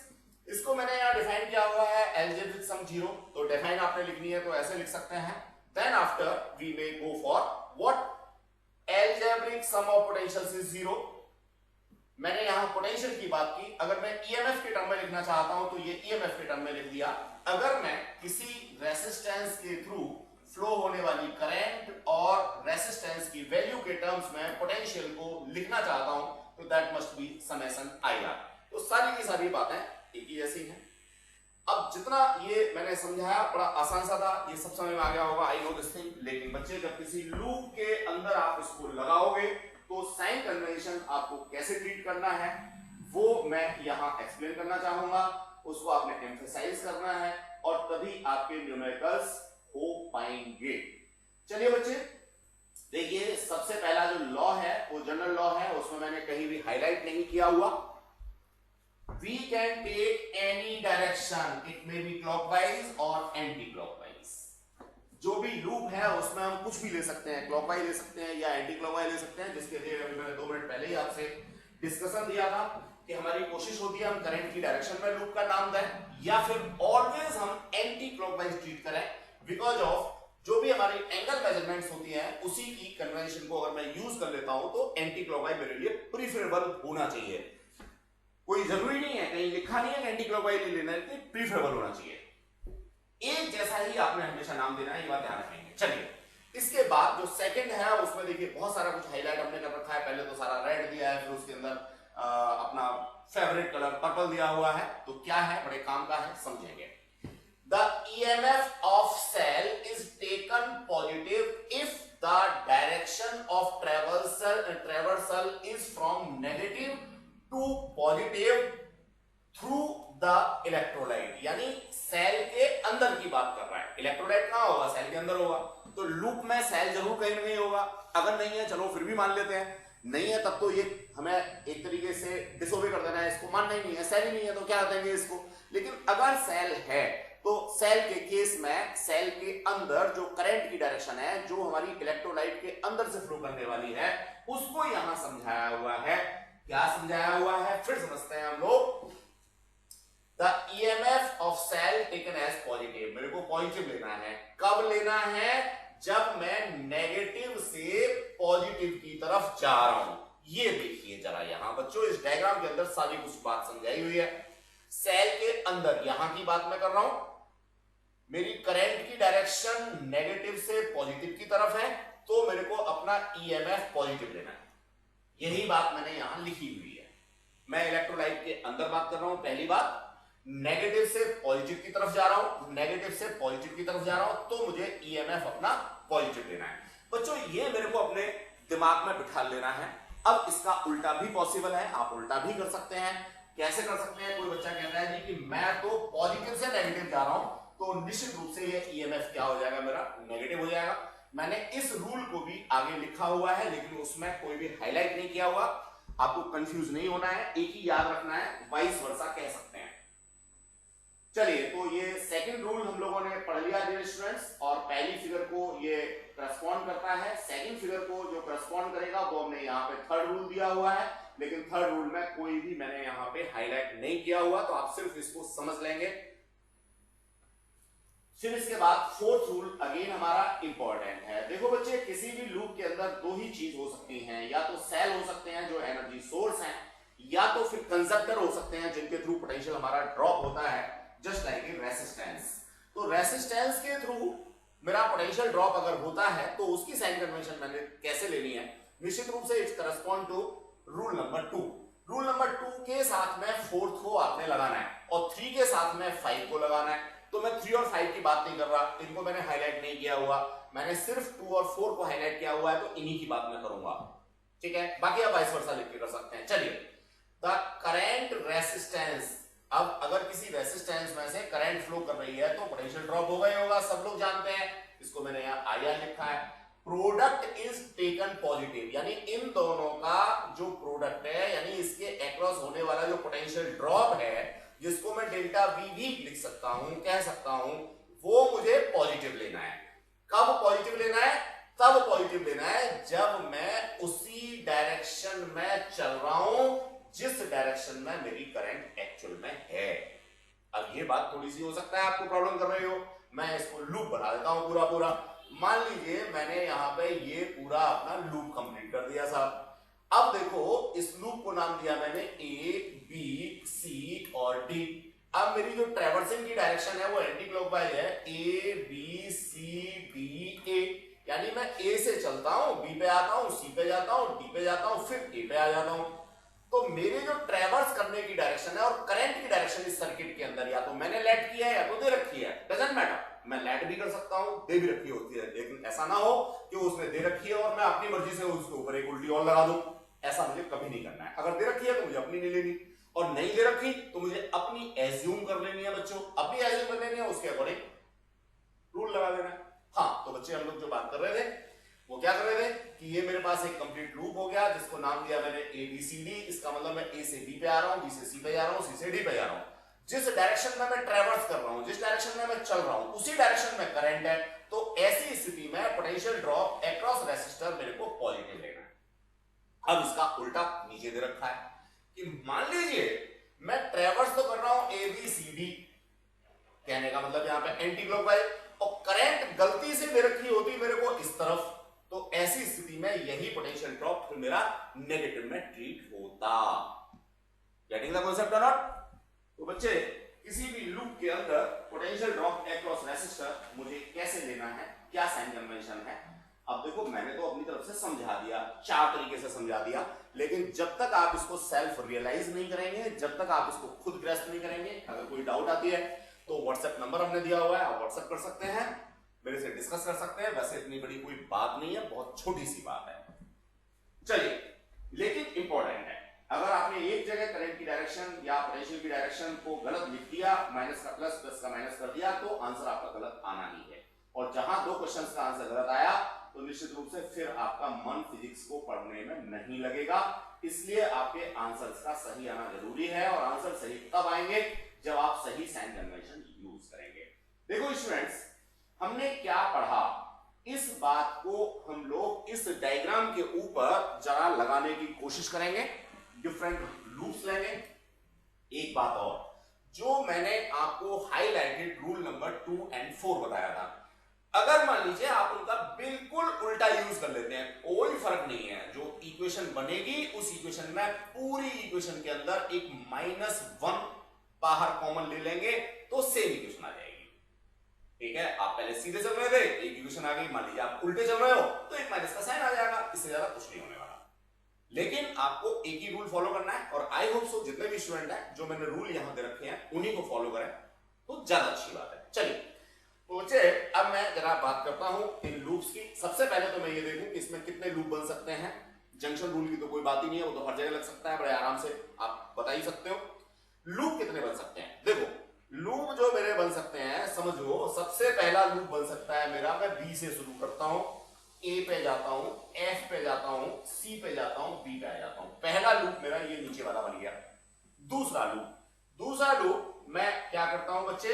इसको मैंने यहां डिफाइन किया हुआ है एल्जेब्रिक सम 0। तो डिफाइन आपने लिखनी है तो ऐसे लिख सकते हैं, then after we may go for what algebraic sum of potentials is 0। मैंने यहां पोटेंशियल की बात की, अगर मैं ईएमएफ के टर्म में लिखना चाहता हूं तो ये ईएमएफ के टर्म में लिख दिया। अगर मैं किसी रेसिस्टेंस के थ्रू फ्लो होने वाली करंट और रेसिस्टेंस की वैल्यू के टर्म्स में पोटेंशियल को लिखना चाहता हूं तो that must be summation IR। तो सारी की सारी बातें एक ही जैसी हैं। अब जितना ये मैंने समझाया बड़ा आसान सा था, ये सब समझ में आ गया होगा, आई नो दिस थिंग। लेकिन बच्चे जब किसी लूप के अंदर आप इसको लगाओगे तो साइन कन्वेंशन आपको कैसे ट्रीट करना है वो मैं यहां एक्सप्लेन करना चाहूंगा। उसको आपने एम्फसाइज करना है और तभी आपके न्यूमेरिकल्स हो पाएंगे। चलिए बच्चे देखिए सबसे पहला जो लॉ है वो जनरल लॉ है, उसमें मैंने कहीं भी हाईलाइट नहीं किया हुआ। we can take any direction, it may be clockwise और एंटी क्लॉकवाइज। जो भी लूप है उसमें हम कुछ भी ले सकते हैं, क्लॉकवाइज ले सकते हैं या एंटी क्लॉकवाइज ले सकते हैं, जिसके लिए अभी मैंने 2 मिनट पहले ही आपसे डिस्कशन दिया था कि हमारी कोशिश होती है हम करंट की डायरेक्शन में लूप का नाम दें या फिर ऑलवेज हम एंटी क्लॉकवाइज ट्रीट करें, बिकॉज ऑफ जो भी हमारी एंगल मेजरमेंट्स होती हैं उसी की कन्वेंशन को अगर मैं यूज कर लेता हूं तो एंटी क्लॉकवाइज मेरे लिए प्रीफरेबल होना चाहिए। कोई जरूरी नहीं है, कहीं लिखा नहीं है कि एंटी क्लॉकवाइज ले लेना है, प्रीफरेबल होना चाहिए। एक जैसा ही आपने हमेशा नाम देना है, ये बात ध्यान रखेंगे। चलिए, इसके बाद जो सेकंड है उसमें देखिए बहुत सारा कुछ हाईलाइट हमने कर रखा है। पहले तो सारा रेड दिया है, फिर उसके अंदर अपना फेवरेट कलर पर्पल दिया हुआ है। तो क्या है, बड़े काम का है, समझेंगे। The EMF of cell is taken positive if the direction of traversal is from negative to positive through the electrolyte। यानी सेल के अंदर की बात कर रहा है। इलेक्ट्रोलाइट कहां होगा, सेल के अंदर होगा, तो लूप में सेल जरूर कहीं नहीं होगा। अगर नहीं है चलो फिर भी मान लेते हैं, नहीं है तब तो ये हमें एक तरीके से डिसओबे कर देना है, इसको मानना ही नहीं है, सेल ही नहीं है तो क्या देंगे इसको। लेकिन अगर सेल है तो सेल के केस में सेल के अंदर जो करंट की डायरेक्शन है, जो हमारी इलेक्ट्रोलाइट के अंदर से फ्लो करने वाली है, उसको यहां समझाया हुआ है। क्या समझाया हुआ है, फिर समझते हैं हम लोग। The EMF of cell taken as positive, मेरे को पॉजिटिव लेना है। कब लेना है, जब मैं नेगेटिव से पॉजिटिव की तरफ जा रहा हूं। ये देखिए जरा यहां बच्चों, इस डायग्राम के अंदर सारी कुछ बात समझाई हुई है। सेल के अंदर यहां की बात मैं कर रहा हूं, मेरी करंट की डायरेक्शन नेगेटिव से पॉजिटिव की तरफ है, तो मेरे को अपना ईएमएफ पॉजिटिव लेना है। यही बात मैंने यहां लिखी हुई है। मैं इलेक्ट्रोलाइट के अंदर बात कर रहा हूं। पहली बात, नेगेटिव से पॉजिटिव की तरफ जा रहा हूं, नेगेटिव से पॉजिटिव की तरफ जा रहा हूं, तो मुझे ईएमएफ अपना पॉजिटिव लेना है। बच्चों ये मेरे को अपने दिमाग में बिठा लेना है। अब इसका उल्टा भी पॉसिबल है, आप उल्टा भी कर सकते हैं। कैसे कर सकते हैं, कोई बच्चा कहता है जी कि मैं तो पॉजिटिव से नेगेटिव जा रहा हूं, तो निश्चित रूप से ये ईएमएफ क्या हो जाएगा, मेरा नेगेटिव हो जाएगा। मैंने इस रूल को भी आगे लिखा हुआ है, लेकिन उसमें कोई भी हाईलाइट नहीं किया हुआ। आपको कंफ्यूज नहीं होना है, एक ही याद रखना है, वाइस वर्सा कह सकते हैं। चलिए, तो ये सेकंड रूल हम लोगों ने पढ़ लिया डियर स्टूडेंट्स, और पहली फिगर को ये करस्पॉन्ड करता है। सेकंड फिगर को जो करस्पॉन्ड करेगा वो हमने यहाँ पे थर्ड रूल दिया हुआ है, लेकिन थर्ड रूल में कोई भी मैंने यहाँ पे हाईलाइट नहीं किया हुआ, तो आप सिर्फ इसको समझ लेंगे। फिर इसके बाद फोर्थ रूल अगेन हमारा इंपॉर्टेंट है। देखो बच्चे, किसी भी लूप के अंदर दो ही चीज हो सकती हैं, या तो सेल हो सकते हैं जो एनर्जी सोर्स हैं, या तो फिर कंडक्टर हो सकते हैं जिनके थ्रू पोटेंशियल हमारा ड्रॉप होता है, जस्ट लाइक ए रेसिस्टेंस। तो रेसिस्टेंस के थ्रू मेरा पोटेंशियल ड्रॉप अगर होता है तो उसकी साइन कन्वेंशन मैंने कैसे लेनी है, निश्चित रूप से it's correspond to rule number 2। Rule number 2 के साथ में 4th को आपने लगाना है, और 3 के साथ में 5 को लगाना है। तो मैं 3 और 5 की बात नहीं कर रहा, इनको मैंने हाईलाइट नहीं किया हुआ, मैंने सिर्फ 2 और 4 को हाईलाइट किया हुआ है, तो इन्हीं की बात मैं करूंगा। ठीक है, बाकी आप वाइस वर्सा लिख के कर सकते हैं। चलिए, द करंट रेसिस्टेंस, अब अगर किसी रेसिस्टेंस में से करंट फ्लो कर रही है तो पोटेंशियल ड्रॉप होगा ही होगा, सब लोग जानते हैं। इसको मैंने यहाँ IR लिखा है। प्रोडक्ट इज टेकन पॉजिटिव, यानी इन दोनों का जो प्रोडक्ट है, यानी इसके अक्रॉस होने वाला जो पोटेंशियल ड्रॉप है, जिसको मैं डेल्टा V भी लिख सकता हूं, कह सकता हूं, वो मुझे पॉजिटिव लेना है। कब पॉजिटिव लेना है, तब पॉजिटिव लेना है जब मैं उसी डायरेक्शन में चल रहा हूं जिस डायरेक्शन में मेरी करंट एक्चुअल में है। अब ये बात थोड़ी सी हो सकता है आपको प्रॉब्लम कर रही हो, मैं इसको लूप बना देता हूं पूरा पूरा। मान लीजिए मैंने यहां पे ये पूरा अपना लूप कंप्लीट कर दिया साहब। अब देखो, इस लूप को नाम दिया मैंने A, B, C और D। अब मेरी जो ट्रैवर्सिंग की डायरेक्शन है वो एंटी क्लॉकवाइज है, A, B, C, D, A। यानी मैं A से चलता हूं, B पे आता हूं, C पे जाता हूं, D पे जाता हूं, फिर A पे आ जाता हूं। तो मेरे जो ट्रैवर्स करने की डायरेक्शन है और करंट की डायरेक्शन इस सर्किट के अंदर या तो मैंने लेट किया है या तो दे रखी है, डजंट मैटर। मैं लेट भी कर सकता हूं, दे भी रखी होती है, लेकिन ऐसा ना हो कि उसने दे रखी है और मैं अपनी मर्जी से उसके ऊपर एक उल्टी और लगा दूं। ऐसा मुझे कभी नहीं करना है। अगर दे रखी है तो मुझे अपनी नहीं लेनी, और नहीं दे रखी तो मुझे अपनी एज्यूम कर लेनी है बच्चों, अपनी एज्यूम कर लेनी है, उसके अकॉर्डिंग रूल लगा देना है। हाँ, तो बच्चे हम लोग जो बात कर रहे थे वो क्या कर रहे थे कि ये मेरे पास एक कंप्लीट लूप हो गया जिसको नाम दिया मैंने ABCD। इसका मतलब मैं A से B पे आ रहा हूं, B से C पे जा रहा हूं, C से D पे जा रहा हूं। जिस डायरेक्शन में मैं ट्रेवर्स कर रहा हूं, जिस डायरेक्शन में मैं चल रहा हूं, उसी डायरेक्शन में करंट है। तो ऐसी स्थिति में पोटेंशियल ड्रॉप अक्रॉस रेसिस्टर मेरे को पॉजिटिव लेना है। अब इसका उल्टा नीचे दे रखा है कि मान लीजिए मैं ट्रेवर्स तो कर रहा हूं ABCD, कहने का मतलब यहां पे एंटी क्लॉकवाइज, और करंट गलती से दे रखी होती मेरे को इस तरफ, तो ऐसी स्थिति में यही पोटेंशियल ड्रॉप फिर मेरा नेगेटिव में ट्रीट होता। गेटिंग द कांसेप्ट और नॉट? तो बच्चे किसी भी लूप के अंदर पोटेंशियल ड्रॉप अक्रॉस रेसिस्टर मुझे कैसे लेना है, क्या साइन कन्वेंशन है? अब देखो मैंने तो अपनी तरफ से समझा दिया, 4 तरीके से समझा दिया, लेकिन जब तक आप इसको सेल्फ रियलाइज नहीं करेंगे, जब तक आप इसको खुद ग्रस्त नहीं करेंगे, अगर कोई डाउट आती है तो व्हाट्सएप नंबर हमने दिया हुआ है, आप व्हाट्सएप कर सकते हैं, मेरे से डिस्कस कर सकते हैं। वैसे इतनी बड़ी कोई बात नहीं है, बहुत छोटी सी बात है। चलिए, लेकिन इंपॉर्टेंट है, अगर आपने एक जगह करंट की डायरेक्शन या पोटेंशियल की डायरेक्शन को गलत लिख दिया, माइनस का प्लस, प्लस का माइनस कर दिया, तो आंसर आपका गलत आना ही है। और जहां 2 क्वेश्चंस का आंसर गलत आया तो निश्चित रूप से फिर आपका मन फिजिक्स को पढ़ने में नहीं लगेगा। इसलिए आपके आंसर्स का सही आना जरूरी है, और आंसर सही तब आएंगे जब आप सही साइन कन्वेंशन यूज करेंगे। देखो स्टूडेंट्स, हमने क्या पढ़ा, इस बात को हम लोग इस डायग्राम के ऊपर जरा लगाने की कोशिश करेंगे, डिफरेंट लूप्स लेंगे। एक बात और, जो मैंने आपको हाईलाइटेड रूल नंबर 2 और 4 बताया था, अगर मान लीजिए आप उनका बिल्कुल उल्टा यूज कर लेते हैं, कोई फर्क नहीं है, जो इक्वेशन बनेगी उस इक्वेशन में, पूरी इक्वेशन के अंदर एक -1 बाहर कॉमन ले लेंगे तो सेम इक्वेशन आ जाएगी। ठीक है, आप पहले सीधे चल रहे थे, एक इक्वेशन आ गई, मान लीजिए आप उल्टे चल रहे हो तो एक माइनस का साइन आ जाएगा, इससे ज्यादा कुछ नहीं होने वाला। लेकिन आपको एक ही रूल फॉलो करना है, और आई होप सो जितने भी स्टूडेंट हैं जो मैंने रूल यहां दे रखे हैं उन्हीं को फॉलो करें तो ज्यादा अच्छी बात है। चलिए तो बच्चे, अब मैं जरा बात करता हूं इन लूप्स की। सबसे पहले तो मैं ये देखूं कि इसमें कितने लूप बन सकते हैं। जंक्शन रूल की तो कोई बात ही नहीं है, वो तो हर जगह लग सकता है, बड़े आराम से आप बता ही सकते हो। लूप कितने बन सकते हैं? देखो लूप जो मेरे बन सकते हैं, समझो सबसे पहला लूप बन सकता है मेरा, मैं बी से शुरू करता हूं, ए पे जाता हूं, एफ पे जाता हूं, सी पे जाता हूं, बी पे आ जाता हूं। पहला लूप मेरा ये नीचे वाला बन गया। दूसरा लूप मैं क्या करता हूं बच्चे,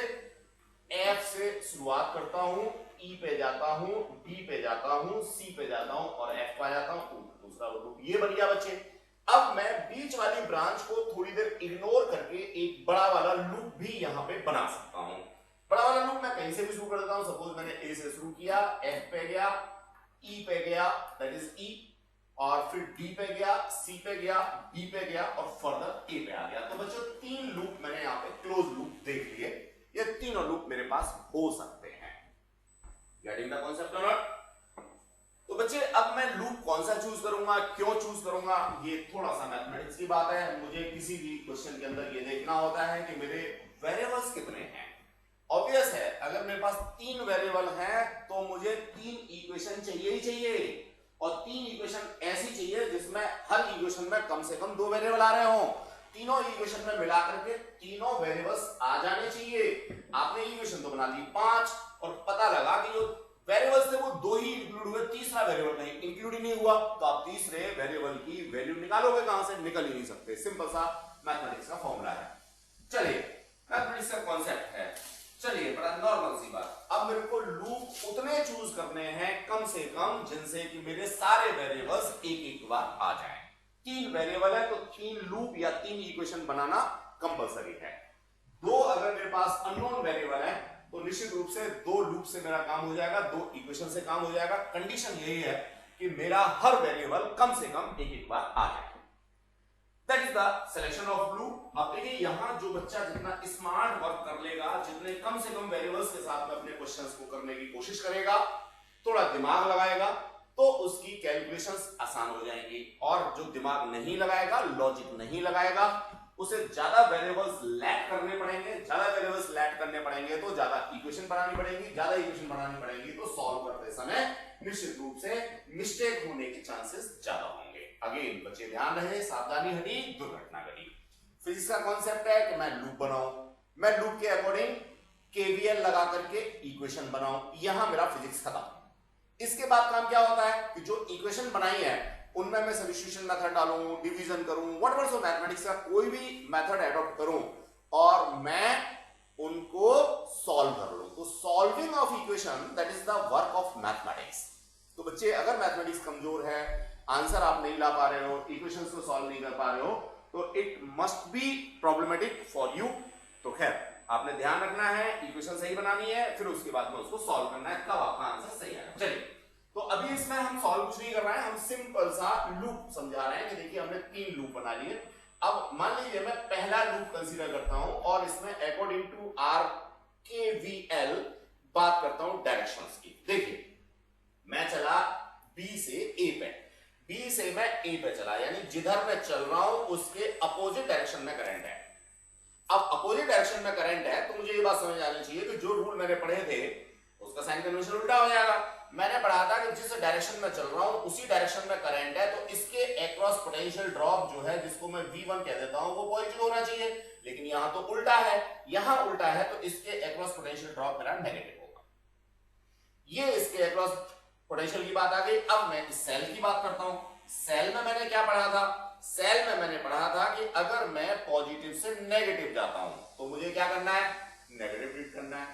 एफ से शुरुआत करता हूं, ई पे जाता हूं, डी पे जाता हूं, सी पे जाता हूं और एफ पे जाता हूं। दूसरा लूप ये बन गया बच्चे। अब मैं बीच वाली ब्रांच को थोड़ी देर इग्नोर करके एक बड़ा वाला लूप भी यहां पे बना सकता हूं। बड़ा वाला लूप मैं कहीं से भी शुरू कर देता हूं। सपोज मैंने ए से शुरू किया, एफ पे गया, ई पे गया, दैट इज ई, और फिर डी पे गया, सी पे गया, बी पे गया और फर्दर ए पे आ गया। तो बच्चों 3 लूप मैंने यहां पे क्लोज लूप देख लिए। ये तीनों लूप मेरे पास हो सकते हैं। गेटिंग द कांसेप्ट और नॉट? तो बच्चे अब मैं लूप कौन सा चूज करूंगा, क्यों चूज करूंगा, ये थोड़ा सा मैथमेटिक्स की बात है। मुझे किसी भी क्वेश्चन के अंदर ये देखना होता है कि मेरे वेरिएबल्स कितने हैं। ऑब्वियस है, अगर मेरे पास 3 वेरिएबल हैं तो मुझे 3 इक्वेशन चाहिए ही चाहिए, और 3 इक्वेशन ऐसी चाहिए जिसमें हर इक्वेशन में कम से कम 2 वेरिएबल आ रहे हों। तीनों इक्वेशन में मिला करके तीनों वेरिएबल्स आ जाने चाहिए। आपने इक्वेशन तो बना ली 5 और पता लगा कि जो वेरिएबल्स थे वो 2 ही इंक्लूड हुए, तीसरा वेरिएबल नहीं इंक्लूड ही नहीं हुआ, तो आप तीसरे वेरिएबल की वैल्यू निकालोगे कहां से? निकल ही नहीं सकते। सिंपल सा मैथमेटिक्स का फॉर्मूला है। चलिए, मैथमेटिक्स का कॉन्सेप्ट है। चलिए, बड़ा नॉर्मल सी बात। अब मेरे को लूप उतने चूज करने हैं कम से कम जिनसे कि मेरे सारे वेरिएबल्स एक बार आ जाएं। 3 वेरिएबल है तो 3 लूप या 3 इक्वेशन बनाना कंपलसरी है। 2 अगर मेरे पास अननोन वेरिएबल है तो निश्चित रूप से 2 लूप से मेरा काम हो जाएगा, 2 इक्वेशन से काम हो जाएगा। कंडीशन यही है कि मेरा हर वेरिएबल कम से कम एक बार आ जाए। That is the selection of loop. अब देखिए, यहां जो बच्चा जितना स्मार्ट वर्क कर लेगा, जितने कम से कम वेरिएबल्स के साथ में अपने क्वेश्चंस को करने की कोशिश करेगा, थोड़ा दिमाग लगाएगा, तो उसकी कैलकुलेशंस आसान हो जाएंगी। और जो दिमाग नहीं लगाएगा, लॉजिक नहीं लगाएगा, उसे ज्यादा वेरिएबल्स लैट करने पड़ेंगे। ज्यादा वेरिएबल्स लैट करने पड़ेंगे तो ज्यादा इक्वेशन बनानी पड़ेगी, ज्यादा इक्वेशन बनानी पड़ेगी तो सॉल्व करते समय निश्चित रूप से मिस्टेक होने के चांसेस ज्यादा होंगे। अगेन बच्चे ध्यान रहे, सावधानी हटी, दुर्घटना घटी। फिजिक्स का कॉन्सेप्ट है कि मैं लूप बनाऊं, मैं लूप के अकॉर्डिंग केवीएल लगा करके इक्वेशन बनाऊं, यहां मेरा फिजिक्स खत्म। इसके बाद काम क्या होता है कि जो इक्वेशन बनाई है उनमें मैं सब्स्टिट्यूशन मेथड डालूं, डिवीजन करूं, व्हाटएवर सो मैथमेटिक्स का कोई भी मेथड एडॉप्ट करूं और मैं उनको सॉल्व कर लूं। तो solving of equation that is the work of mathematics. तो बच्चे अगर मैथमेटिक्स कमजोर है, आंसर आप नहीं ला पा रहे हो, इक्वेशंस को सॉल्व नहीं कर पा रहे हो, तो it must be problematic for you. तो खैर आपने ध्यान रखना है, इक्वेशन सही बनानी है, फिर उसके बाद में उसको सॉल्व करना है, तब आपका आंसर सही आएगा। चलिए, तो अभी इसमें हम सॉल्व कुछ नहीं कर रहे हैं, हम सिंपल सा लूप समझा रहे हैं कि देखिए हमने 3 लूप बना लिए। अब मान लीजिए मैं पहला लूप कंसीडर करता हूं और इसमें अकॉर्डिंग टू आर KVL बात करता हूं डायरेक्शंस की। देखिए मैं चला B से A पे, B से मैं A पे चला, यानी जिधर मैं चल रहा हूं उसके अपोजिट डायरेक्शन में करंट है। अब अपोजिट डायरेक्शन में करंट है तो मुझे ये बात समझ आनी चाहिए कि जो रूल मैंने पढ़े थे उसका साइन कन्वेंशन उल्टा हो जाएगा। मैंने पढ़ा था कि जिस डायरेक्शन में चल रहा हूं उसी डायरेक्शन में करंट है, तो इसके अक्रॉस पोटेंशियल ड्रॉप जो है जिसको मैं V1 कह देता हूं वो पॉजिटिव होना चाहिए, लेकिन यहां तो उल्टा है, यहां उल्टा है तो इसके अक्रॉस पोटेंशियल ड्रॉप मेरा नेगेटिव होगा। ये इसके अक्रॉस पोटेंशियल की बात आ गई। अब मैं इस सेल की बात करता हूं। सेल में मैंने क्या पढ़ा था? सेल में मैंने पढ़ा था कि अगर मैं पॉजिटिव से नेगेटिव जाता हूं तो मुझे क्या करना है? नेगेटिव ट्रीट करना है।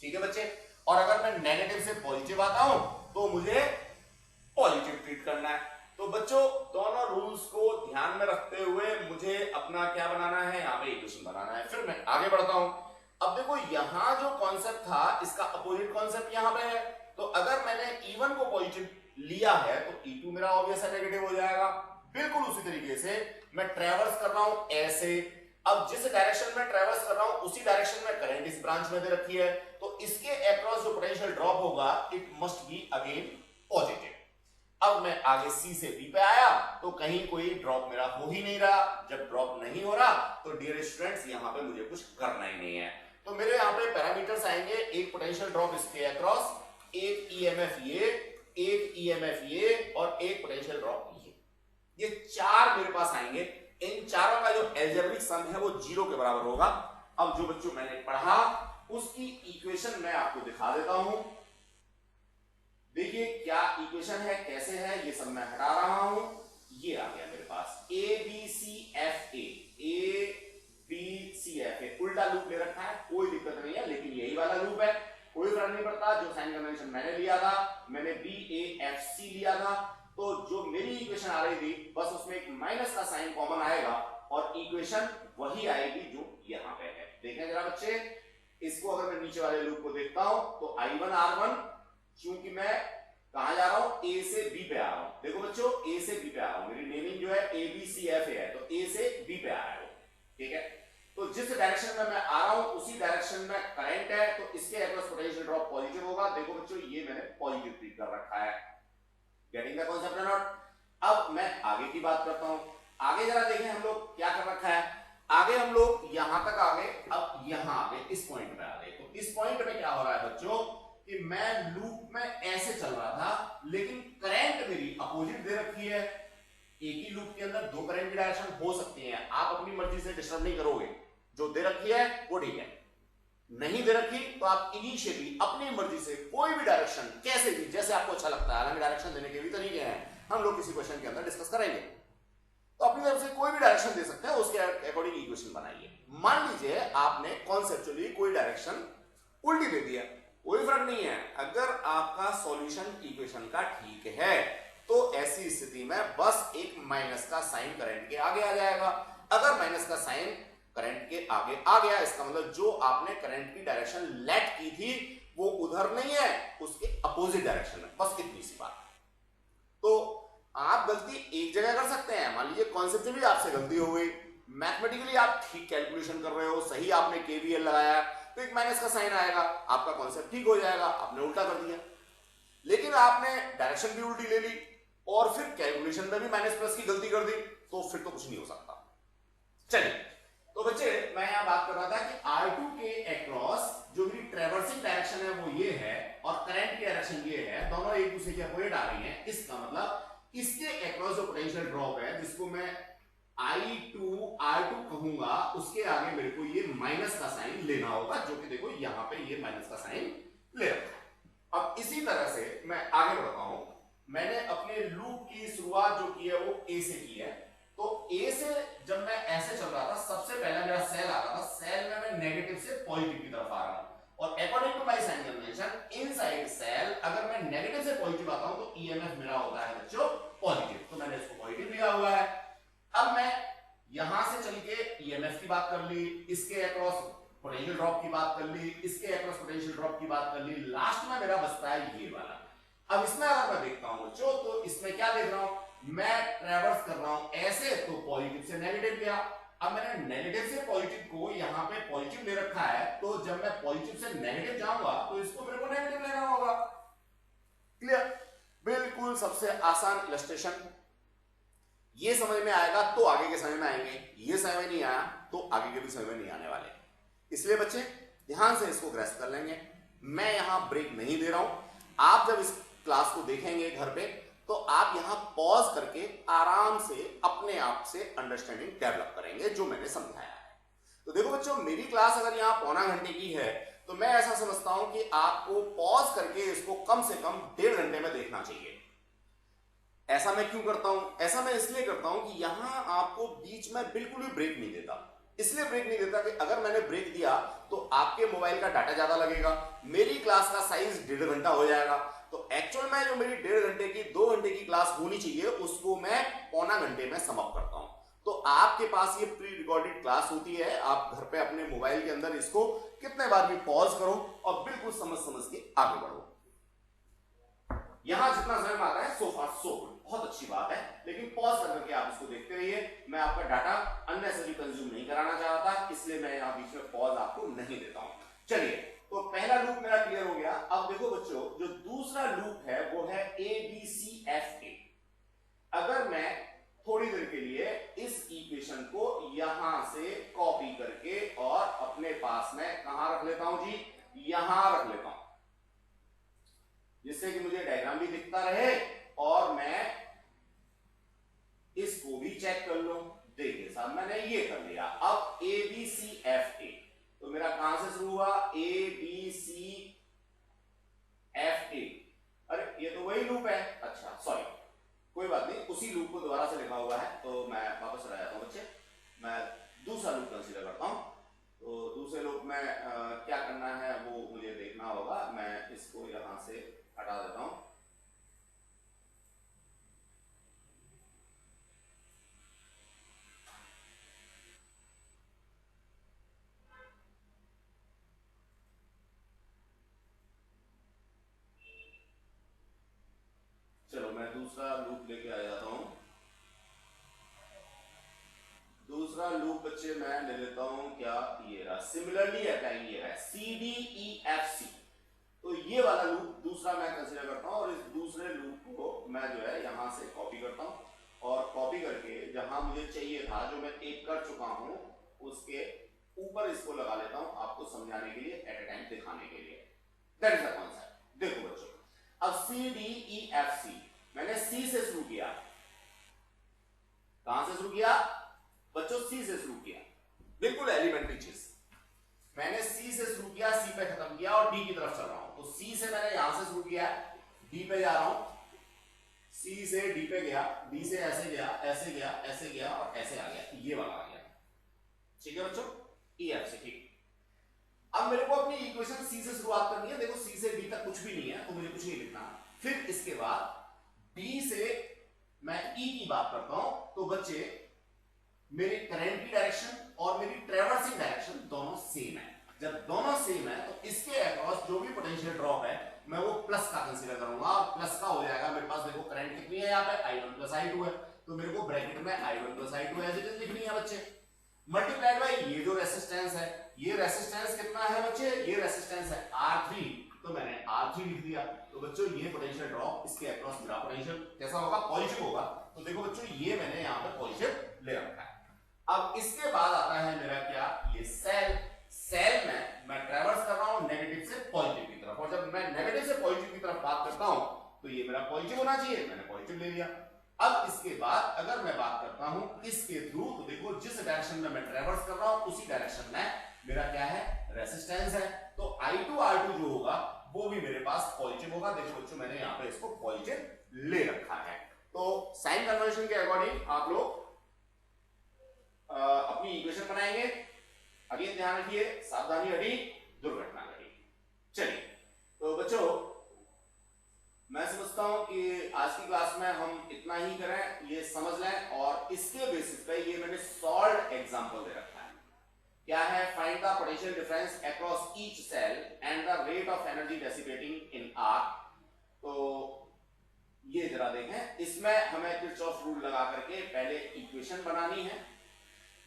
ठीक है बच्चे, और अगर मैं नेगेटिव से पॉजिटिव आता हूं तो मुझे पॉजिटिव ट्रीट करना है। तो बच्चों दोनों रूल्स को ध्यान में रखते हुए मुझे अपना क्या बनाना है? यहां पे इक्वेशन बनाना है। फिर मैं आगे बढ़ता हूं। अब देखो यहां जो कॉन्सेप्ट था इसका अपोजिट कॉन्सेप्ट यहां पे है, तो अगर मैंने E1 को पॉजिटिव लिया है तो E2 मेरा ऑब्वियस है नेगेटिव हो जाएगा। बिल्कुल उसी तरीके से मैं ट्रेवर्स कर रहा हूं ऐसे। अब जिस डायरेक्शन में ट्रेवर्स कर रहा हूं उसी डायरेक्शन में करंट इस ब्रांच में दे रखी है, तो इसके अक्रॉस जो पोटेंशियल ड्रॉप होगा it must be again positive. अब मैं आगे C से B पे आया तो कहीं कोई ड्रॉप मेरा हो ही नहीं रहा। जब ड्रॉप नहीं हो रहा तो डियर स्टूडेंट्स यहां पे मुझे कुछ करना ही नहीं है। तो मेरे यहां पे पैरामीटर्स आएंगे, एक पोटेंशियल ड्रॉप इसके अक्रॉस, एक EMF ये, एक EMF ये और एक पोटेंशियल ड्रॉप ये 4 मेरे पास आएंगे। इन चारों का जो अलजेब्रिक सम है वो 0 के बराबर होगा। अब जो बच्चों मैंने पढ़ा उसकी इक्वेशन मैं आपको दिखा देता हूं। देखिए क्या इक्वेशन है, कैसे है, ये सब मैं हटा रहा हूं। ये आ गया मेरे पास ABCFA, ABCFA उल्टा लूप ले रखा है, कोई दिक्कत नहीं है, लेकिन यही वाला लूप है, कोई फर्क नहीं पड़ता। जो साइन कन्वेंशन मैंने लिया था, मैंने BAFC लिया था, तो जो मेरी इक्वेशन आ रही थी बस उसमें एक माइनस का साइन कॉमन आएगा और इक्वेशन वही आएगी जो यहां पे है। देखें जरा बच्चे, इसको अगर मैं नीचे वाले लूप को देखता हूं तो I1 R1, क्योंकि मैं कहां जा रहा हूं? A से B पे आ रहा हूं। देखो बच्चों A से B पे आ रहा हूं, मेरी नेमिंग जो है ABCFA है, तो A से B पे आ रहा है। ठीक है, तो जिस डायरेक्शन में मैं आ रहा हूं उसी डायरेक्शन में करंट है, तो इसके अक्रॉस पोटेंशियल ड्रॉप पॉजिटिव होगा। देखो बच्चों ये मैंने पॉजिटिव ट्रीट कर रखा है। गेटिंग द कांसेप्ट और नॉट? अब मैं आगे की बात करता हूं। आगे जरा देखें हम लोग क्या कर रखा है। आगे हम लोग यहां तक आ गए, अब यहां आ गए, इस पॉइंट पे आ गए। तो इस पॉइंट पे क्या हो रहा है बच्चों कि मैं लूप में ऐसे चल रहा था, लेकिन करंट मेरी अपोजिट दे रखी है। एक ही लूप के अंदर 2 करंट की डायरेक्शन हो सकती है, आप अपनी मर्जी से डिस्टर्ब नहीं करोगे। जो दे रखी है वो ठीक है, नहीं दे रखी तो आप इनिशियली अपनी मर्जी से कोई भी डायरेक्शन, कैसे भी, जैसे आपको अच्छा लगता है, हालांकि डायरेक्शन देने के भी तरीके हैं, हम लोग किसी क्वेश्चन के अंदर डिस्कस करेंगे, तो अपनी तरफ से कोई भी डायरेक्शन दे सकते हैं, उसके अकॉर्डिंग इक्वेशन बनाइए। मान लीजिए आपने कॉन्सेप्चुअली कोई डायरेक्शन उल्टी दे दिया, कोई फर्क नहीं है, अगर आपका सॉल्यूशन इक्वेशन का ठीक है तो ऐसी स्थिति में बस एक माइनस का साइन करंट के आगे आ जाएगा। अगर माइनस का साइन करंट के आगे आ गया, इसका मतलब जो आपने करंट की डायरेक्शन लेट की थी वो उधर नहीं है, उसके अपोजिट डायरेक्शन में, बस इतनी सी बात। तो आप गलती एक जगह कर सकते हैं, मान लीजिए कॉन्सेप्चुअली आपसे गलती हो गई, मैथमेटिकली आप ठीक कैलकुलेशन कर रहे हो, सही आपने KVL लगाया तो एक माइनस का साइन आएगा, आपका कॉन्सेप्ट ठीक हो जाएगा, आपने उल्टा कर दिया। लेकिन आपने डायरेक्शन भी उल्टी ले ली और फिर कैलकुलेशन में भी माइनस प्लस की गलती कर दी, तो फिर तो कुछ नहीं हो सकता। चलिए, तो बच्चे मैं यहां बात कर रहा था कि R2 के अक्रॉस जो मेरी ट्रैवर्सिंग डायरेक्शन है वो ये है और करंट की डायरेक्शन ये है, दोनों एक दूसरे के अपोजिट आ रही हैं। इसका मतलब इसके अक्रॉस जो पोटेंशियल ड्रॉप है, जिसको मैं I2 R2 कहूंगा, उसके आगे मेरे को ये माइनस का साइन लेना होगा, जो कि देखो यहां पे ये माइनस का साइन ले रखा है। अब इसी तरह से मैं आगे बढ़ता हूं। मैंने अपने लूप की शुरुआत जो की है वो ए से की है। तो ए से जब मैं ऐसे चल रहा था, सबसे पहले मेरा सेल आ रहा था, सेल में मैं नेगेटिव से पॉजिटिव की तरफ आ रहा हूं, और according to my sign convention inside cell अगर मैं नेगेटिव से पॉजिटिव आता हूं तो ईएमएफ मेरा होता है बच्चों पॉजिटिव, तो मैंने इसको पॉजिटिव लिया हुआ है। अब मैं यहां से चल के ईएमएफ की बात कर ली, इसके अक्रॉस पोटेंशियल ड्रॉप की बात कर ली, इसके अक्रॉस पोटेंशियल ड्रॉप की बात कर ली, लास्ट में मेरा बचता है ये वाला। अब इसमें अगर मैं देखता हूं बच्चों तो इसमें क्या देख रहा हूं, मैं ट्रैवर्स कर रहा हूं ऐसे, तो पॉजिटिव से नेगेटिव गया। अब मैंने नेगेटिव से पॉजिटिव को यहां पे पॉजिटिव ले रखा है, तो जब मैं पॉजिटिव से नेगेटिव जाऊंगा तो इसको मेरे को नेगेटिव लेना होगा। क्लियर? बिल्कुल सबसे आसान इलस्ट्रेशन। ये समझ में आएगा तो आगे के समय में आएंगे, ये समझ में नहीं आया तो आगे के भी समय में नहीं आने वाले। इसलिए बच्चे ध्यान से इसको ग्रैस्प कर लेंगे। मैं यहां ब्रेक नहीं दे रहा हूं। आप जब इस क्लास को देखेंगे घर पे तो आप यहां पॉज करके आराम से अपने आप से अंडरस्टैंडिंग डेवलप करेंगे जो मैंने समझाया है। तो देखो बच्चों, मेरी क्लास अगर यहां पौना घंटे की है तो मैं ऐसा समझता हूं कि आपको पॉज करके इसको कम से कम 1.5 घंटे में देखना चाहिए। ऐसा मैं क्यों करता हूं? ऐसा मैं इसलिए करता हूं कि यहां आपको बीच में बिल्कुल भी ब्रेक नहीं देता। इसलिए ब्रेक नहीं देता कि अगर मैंने ब्रेक दिया तो आपके मोबाइल का डाटा ज्यादा लगेगा, मेरी क्लास का साइज 1.5 घंटा हो जाएगा। तो एक्चुअल में जो मेरी 1.5 घंटे की 2 घंटे की क्लास होनी चाहिए उसको मैं पौना घंटे में समाप्त करता हूं। तो आपके पास ये प्री रिकॉर्डेड क्लास होती है, आप घर पे अपने मोबाइल के अंदर इसको कितने बार भी पॉज करो और बिल्कुल समझ समझ के आगे बढ़ो। यहां जितना समय आता है सो फार सो गुड, बहुत अच्छी बात है, लेकिन पॉज करके आप इसको देखते रहिए। मैं आपका डाटा अननेसेसरी कंज्यूम नहीं कराना चाहता, इसलिए मैं यहां बीच में पॉज आपको नहीं देता हूं। चलिए, तो पहला लूप मेरा क्लियर हो गया। अब देखो बच्चों, जो दूसरा लूप है वो है ABCFA। अगर मैं थोड़ी देर के लिए इस इक्वेशन को यहां से कॉपी करके और अपने पास में कहां रख लेता हूं जी, यहां रख लेता हूं, जिससे कि मुझे डायग्राम भी दिखता रहे और मैं इसको भी चेक कर लूं। देखिए साहब, मैंने ये कर लिया। अब ABCFA तो मेरा कहां से शुरू हुआ, ABCFA। अरे ये तो वही लूप है। अच्छा सॉरी, कोई बात नहीं, उसी लूप को दोबारा से लिखा हुआ है, तो मैं वापस आ जाता हूं बच्चे। मैं दूसरा लूप कंसीडर करता हूं। तो दूसरे लूप में क्या करना है वो मुझे देखना होगा। मैं इसको यहां से हटा देता हूं। चलो मैं दूसरा लूप लेके आ जाता हूं। दूसरा लूप बच्चे मैं ले लेता हूं, क्या ये रहा, सिमिलरली अप्लाइंग, ये है CDEFC। तो ये वाला लूप दूसरा मैं कंसीडर करता हूं और इस दूसरे लूप को मैं जो है यहां से कॉपी करता हूं और कॉपी करके जहां मुझे चाहिए था, जो मैं एक कर चुका हूं, उसके ऊपर इसको लगा लेता हूं आपको समझाने के लिए, एट ए टाइम दिखाने के लिए। That is the concept. देखो बच्चों, अब CDEFC मैंने C से शुरू किया। कहां से शुरू किया बच्चों? C से शुरू किया, बिल्कुल एलिमेंट्री चीज। मैंने C से शुरू किया, C पे खत्म किया और D की तरफ चल रहा हूं। तो C से मैंने यहां से शुरू किया, D पे जा रहा हूं, C से D पे गया, D से ऐसे गया, ऐसे गया, ऐसे गया और ऐसे आ गया, ये वाला आ गया। ठीक है बच्चों, EF से। ठीक, अब मेरे को अपनी इक्वेशन C से शुरुआत करनी है। देखो C से D तक कुछ भी नहीं है तो मुझे कुछ नहीं लिखना। फिर इसके बाद D से मैं E की बात करता हूं। तो बच्चे मेरी करंट की डायरेक्शन और मेरी ट्रैवर्सिंग डायरेक्शन दोनों सेम है। जब दोनों सेम है तो इसके अक्रॉस जो भी पोटेंशियल ड्रॉप है मैं वो प्लस का कंसीडर करूंगा और प्लस का हो जाएगा। मेरे पास देखो करंट कितनी है, यहाँ पे I1 प्लस I2 है, तो मेरे को ब्रैकेट में I1 plus I2 as it is लिखनी है बच्चे, मल्टीप्लाइड बाय ये जो रेसिस्टेंस है। ये रेसिस्टेंस कितना है बच्चे? ये रेसिस्टेंस है R3, तो मैंने R3 लिख दिया। तो बच्चों ये पोटेंशियल ड्रॉप, इसके अक्रॉस मेरा पोटेंशियल कैसा होगा? पॉजिटिव होगा। तो देखो बच्चों, ये मैंने यहाँ पे पॉजिटिव ले रखा है। अब इसके बाद आता है मेरा क्या, ये सेल। सेल में मैं ट्रैवर्स कर रहा हूं नेगेटिव से पॉजिटिव की तरफ, और जब मैं नेगेटिव से पॉजिटिव की तरफ बात करता हूं तो ये मेरा पॉजिटिव होना चाहिए, मैंने पॉजिटिव ले लिया। अब इसके बाद अगर मैं बात करता हूं इसके थ्रू, तो देखो जिस डायरेक्शन में मैं ट्रैवर्स कर रहा हूं उसी डायरेक्शन में मेरा क्या है, रेसिस्टेंस है। तो I2 R2 जो होगा वो भी मेरे पास पॉजिटिव होगा। देखो बच्चों मैंने यहाँ पे इसको पॉजिटिव ले रखा है। तो साइन कन्वर्जन के अकॉर्डिंग आप लोग अपनी इक्वेशन बनाएंगे। अगेन ध्यान रखिए, सावधानी घटी दुर्घटना घटी। चलिए तो बच्चों मैं समझता हूं कि आज की क्लास में हम इतना ही करें, ये समझ लें। और इसके बेसिस पे ये मैंने सॉल्व एग्जांपल दे रखा है। क्या है? Find the potential difference across each cell and the rate of energy dissipating in R. तो ये जरा देखें, इसमें हमें किरचॉफ रूल लगा करके पहले इक्वेशन बनानी है।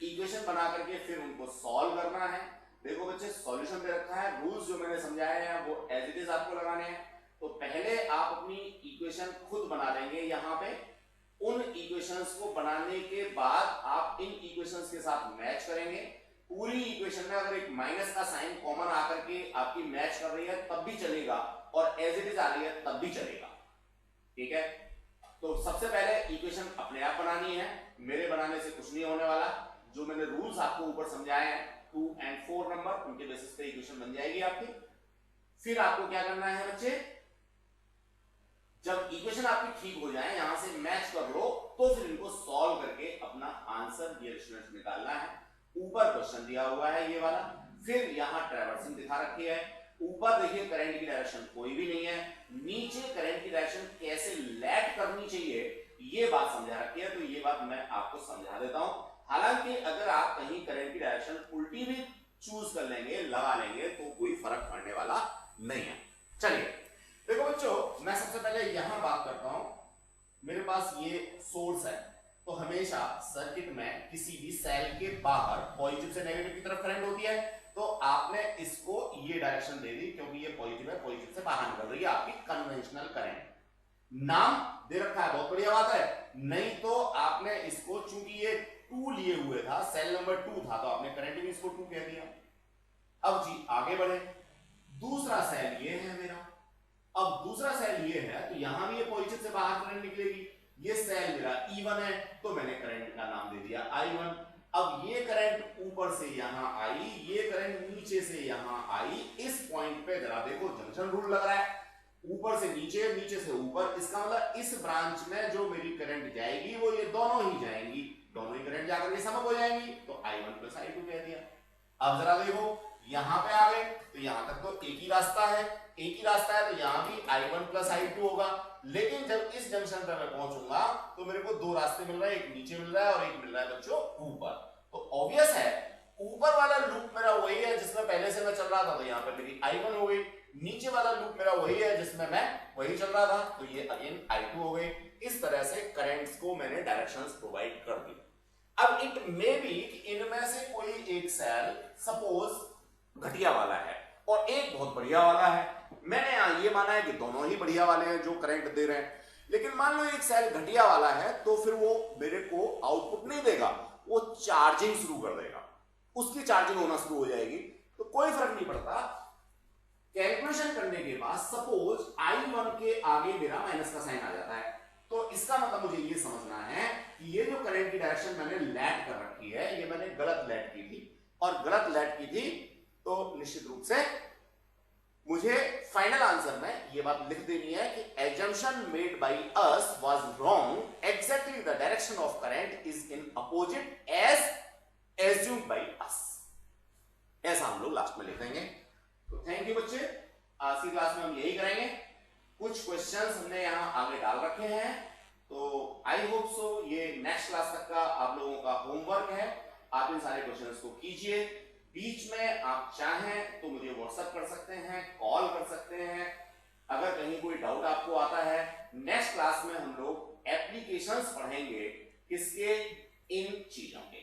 इक्वेशन बना करके फिर उनको सॉल्व करना है। देखो बच्चे सॉल्यूशन दे रखा है, रूल्स जो मैंने समझाए हैं वो एज इट इज आपको लगाने हैं। तो पहले आप अपनी इक्वेशन खुद बना लेंगे यहाँ पे। उन इक्वेशंस को बनाने के बाद आप इन इक्वेशंस के साथ मैच करेंगे। पूरी इक्वेशन में अगर एक माइनस का साइन कॉमन आकर के आपकी मैच कर रही है तब भी चलेगा, और एज इट इज आ रही है तब भी चलेगा। ठीक है, तो सबसे पहले इक्वेशन अपने आप बनानी है, मेरे बनाने से कुछ नहीं होने वाला। जो मैंने रूल्स आपको ऊपर समझाए हैं 2 और 4 नंबर, उनके बेसिस पे इक्वेशन बन जाएगी आपकी। फिर आपको क्या करना है बच्चे, जब इक्वेशन आपकी ठीक हो जाए, यहां से मैच कर लो, तो फिर इनको सॉल्व करके अपना आंसर डियर स्टूडेंट्स निकालना है। ऊपर क्वेश्चन दिया हुआ है ये वाला, फिर यहां ट्रैवर्सिंग दिखा रखी है। ऊपर देखिए करंट की डायरेक्शन कोई भी नहीं है, नीचे करंट की डायरेक्शन कैसे लैग करनी चाहिए ये बात समझा रखी है। तो ये बात मैं आपको समझा देता हूं। हालांकि अगर आप कहीं करंट की डायरेक्शन उल्टी भी चूज कर लेंगे, लगा लेंगे, तो कोई फर्क पड़ने वाला नहीं है। चलिए देखो बच्चों, मैं सबसे पहले यहां बात करता हूं। मेरे पास ये सोर्स है, तो हमेशा सर्किट में किसी भी सेल के बाहर पॉजिटिव से नेगेटिव की तरफ करंट होती है। तो आपने इसको ये डायरेक्शन दे दी, क्योंकि ये पॉजिटिव है, पॉजिटिव से बाहर निकल रही है आपकी कन्वेंशनल करंट। नाम दे रखा है, बहुत बढ़िया बात है। नहीं तो आपने इसको, चूंकि ये 2 लिए हुए था, सेल नंबर 2 था, तो आपने करंट भी इसको 2 कह दिया। अब जी आगे बढ़े, दूसरा सेल ये है मेरा। अब दूसरा सेल ये है, तो यहां भी ये पॉजिटिव से बाहर करंट निकलेगी। ये सेल मेरा E1 है, तो मैंने करंट का नाम दे दिया I1। अब ये करंट ऊपर से यहां आई, ये करंट नीचे से यहां आई। इस पॉइंट पे जरा देखो, जंक्शन रूल लग रहा है, ऊपर से नीचे, नीचे से ऊपर। इसका मतलब इस ब्रांच में जो मेरी करंट जाएगी वो ये दोनों ही जाएंगी, दोनों ही करंट जाकर के समप हो जाएंगी। तो I1 प्लस I2 कह दिया। अब जरा देखो, यहां पे आ गए तो यहां तक तो एक ही रास्ता है, एक ही रास्ता है, तो यहां भी I1 प्लस I2 होगा। लेकिन जब इस जंक्शन पर मैं पहुंचूंगा तो मेरे को 2 रास्ते मिल रहे हैं, एक नीचे मिल रहा है और एक मिल रहा है बच्चों ऊपर। तो ऑब्वियस है ऊपर वाला लूप मेरा वही है जिसमें पहले से मैं चल रहा था, तो यहाँ पे मेरी I1 हो गई। नीचे वाला लूप मेरा वही है जिसमें मैं वही चल रहा था, तो ये अगेन I2 हो गई। इस तरह से करंट्स को मैंने डायरेक्शंस प्रोवाइड कर दी। अब इट मे बी कि इनमें से कोई एक सेल सपोज घटिया वाला है और एक बहुत बढ़िया वाला है। मैंने यहां ये माना है कि दोनों ही बढ़िया वाले हैं जो करंट दे रहे हैं। लेकिन मान लो एक सेल घटिया वाला है, तो फिर वो मेरे को आउटपुट नहीं देगा, वो चार्जिंग शुरू कर देगा, उसकी चार्जिंग होना शुरू हो जाएगी। तो कोई फर्क नहीं पड़ता। कैलकुलेशन करने के बाद सपोज I1 के आगे मेरा माइनस का साइन आ जाता है, तो इसका मतलब मुझे ये समझना है कि ये जो करंट की डायरेक्शन मैंने लैट कर रखी है, ये मैंने गलत लैट की थी। और गलत लैट की थी तो निश्चित रूप से मुझे फाइनल आंसर में ये बात लिख देनी है कि assumption made by us was wrong. Exactly the direction of current is in opposite as assumed by us. ऐसा हम लोग लास्ट में लिख देंगे। तो थैंक यू बच्चे, आज की क्लास में हम यही करेंगे। कुछ क्वेश्चंस हमने यहाँ आगे डाल रखे हैं, तो आई होप सो ये नेक्स्ट क्लास तक का आप लोगों का होमवर्क है। आप इन सारे क्वेश्चंस को कीजिए। बीच में आप चाहें तो मुझे व्हाट्सएप कर सकते हैं, कॉल कर सकते हैं। अगर कहीं कोई डाउट आपको आता है, नेक्स्ट क्लास में हम लोग एप्लीकेशंस पढ़ेंगे किसके, इन चीजों के।